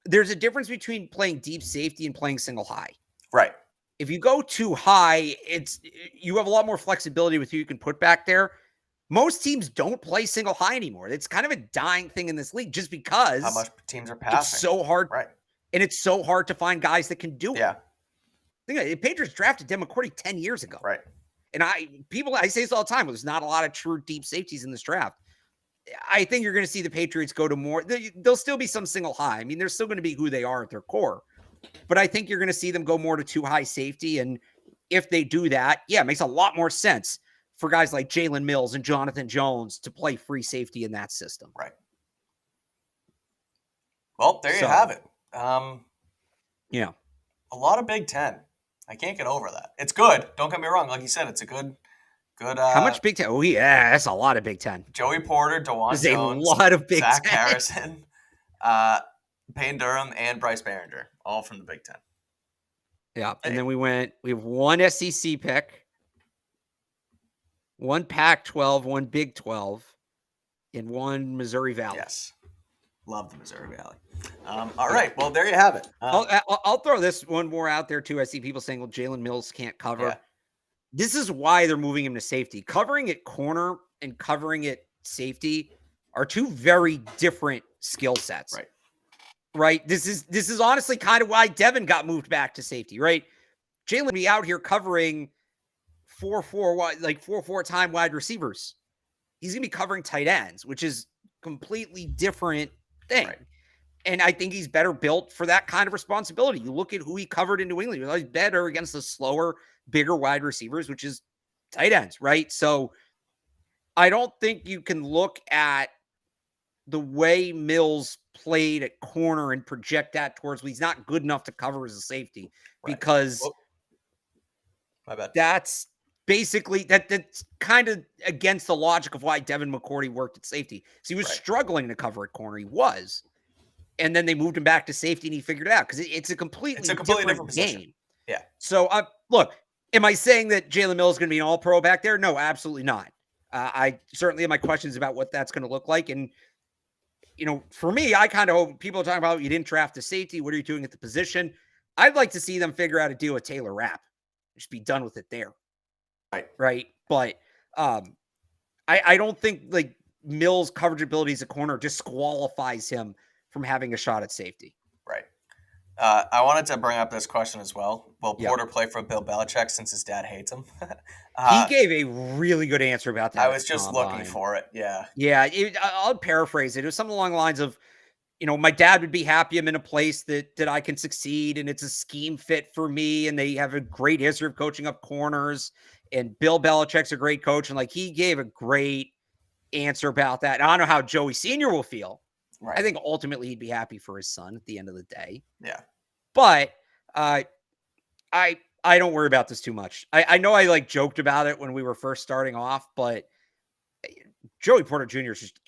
there's a difference between playing deep safety and playing single high. Right. If you go too high, you have a lot more flexibility with who you can put back there. Most teams don't play single high anymore. It's kind of a dying thing in this league just because how much teams are passing. It's so hard. Right. And it's so hard to find guys that can do it. Yeah. The Patriots drafted Dem McCourty 10 years ago. Right. And I say this all the time. There's not a lot of true deep safeties in this draft. I think you're going to see the Patriots go to more. There'll still be some single high. I mean, they're still going to be who they are at their core. But I think you're going to see them go more to too high safety. And if they do that, it makes a lot more sense for guys like Jalen Mills and Jonathan Jones to play free safety in that system. Right. Well, there you have it. A lot of Big Ten. I can't get over that. It's good. Don't get me wrong. Like you said, it's a good. How much Big Ten? Oh, yeah, that's a lot of Big Ten. Joey Porter, DeWan Jones, a lot of Big Zach Ten. Harrison. Payne Durham and Bryce Behringer, all from the Big Ten. Yeah, and then we have one SEC pick, one Pac-12, one Big 12, and one Missouri Valley. Yes. Love the Missouri Valley. All right. Well, there you have it. I'll throw this one more out there, too. I see people saying, well, Jalen Mills can't cover. Yeah. This is why they're moving him to safety. Covering at corner and covering at safety are two very different skill sets. Right. This is honestly kind of why Devin got moved back to safety, right? Jalen be out here covering 4-4 time wide receivers. He's going to be covering tight ends, which is completely different thing. Right. And I think he's better built for that kind of responsibility. You look at who he covered in New England. He's better against the slower, bigger wide receivers, which is tight ends, right? So I don't think you can look at the way Mills played at corner and project that towards he's not good enough to cover as a safety because my bad. That's basically that's kind of against the logic of why Devin McCourty worked at safety. So he was struggling to cover at corner. He was. And then they moved him back to safety and he figured it out because it's a completely different position. Game. Yeah. So look, am I saying that Jalen Mills is going to be an all-pro back there? No, absolutely not. I certainly have my questions about what that's going to look like. And, for me, I kind of hope people are talking about you didn't draft a safety. What are you doing at the position? I'd like to see them figure out a deal with Taylor Rapp. Just be done with it there. Right. But I don't think Mills' coverage abilities at corner disqualifies him from having a shot at safety. Right. I wanted to bring up this question as well. Will Porter play for Bill Belichick since his dad hates him? He gave a really good answer about that. I was just looking for it. Yeah. Yeah. I'll paraphrase it. It was something along the lines of, my dad would be happy I'm in a place that I can succeed and it's a scheme fit for me. And they have a great history of coaching up corners and Bill Belichick's a great coach. And he gave a great answer about that. And I don't know how Joey Sr. will feel. Right. I think ultimately he'd be happy for his son at the end of the day. Yeah. But I don't worry about this too much. I know I joked about it when we were first starting off, but Joey Porter Jr. just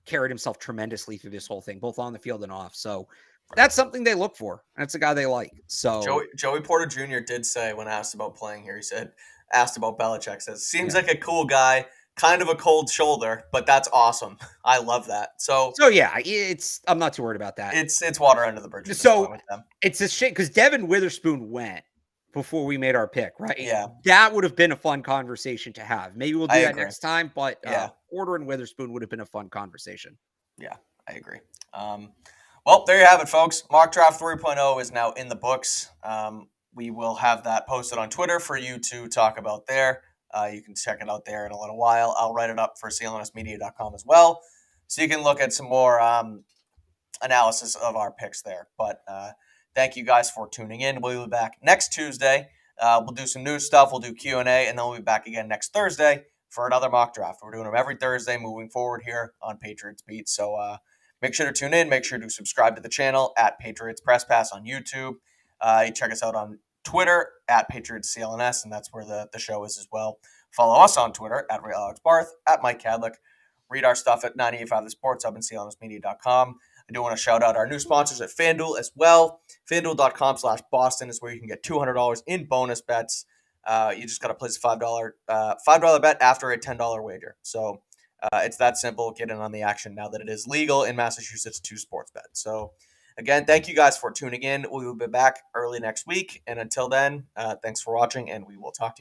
carried himself tremendously through this whole thing, both on the field and off. So that's something they look for. That's a guy they like. So Joey Porter Jr. did say when asked about playing here, asked about Belichick, says, seems like a cool guy, kind of a cold shoulder, but that's awesome. I love that. So yeah, I'm not too worried about that. It's water under the bridge. So it's a shame because Devin Witherspoon went before we made our pick, right? Yeah. That would have been a fun conversation to have. Maybe we'll do that next time, but Porter and Witherspoon would have been a fun conversation. Yeah, I agree. Well, there you have it, folks. Mock Draft 3.0 is now in the books. We will have that posted on Twitter for you to talk about there. You can check it out there in a little while. I'll write it up for CLNSmedia.com as well, so you can look at some more analysis of our picks there. But thank you guys for tuning in. We'll be back next Tuesday. We'll do some new stuff. We'll do Q&A, and then we'll be back again next Thursday for another mock draft. We're doing them every Thursday moving forward here on Patriots Beat. So make sure to tune in. Make sure to subscribe to the channel at Patriots Press Pass on YouTube. You check us out on Twitter at Patriots CLNS, and that's where the show is as well. Follow us on Twitter at Barth, at Mike Kadlick. Read our stuff at 985 The Sports Hub and CLNSmedia.com. I do want to shout out our new sponsors at FanDuel as well. FanDuel.com/Boston is where you can get $200 in bonus bets. You just got to place a $5 bet after a $10 wager. So it's that simple. Get in on the action now that it is legal in Massachusetts to sports bet. So again, thank you guys for tuning in. We will be back early next week. And until then, thanks for watching, and we will talk to you.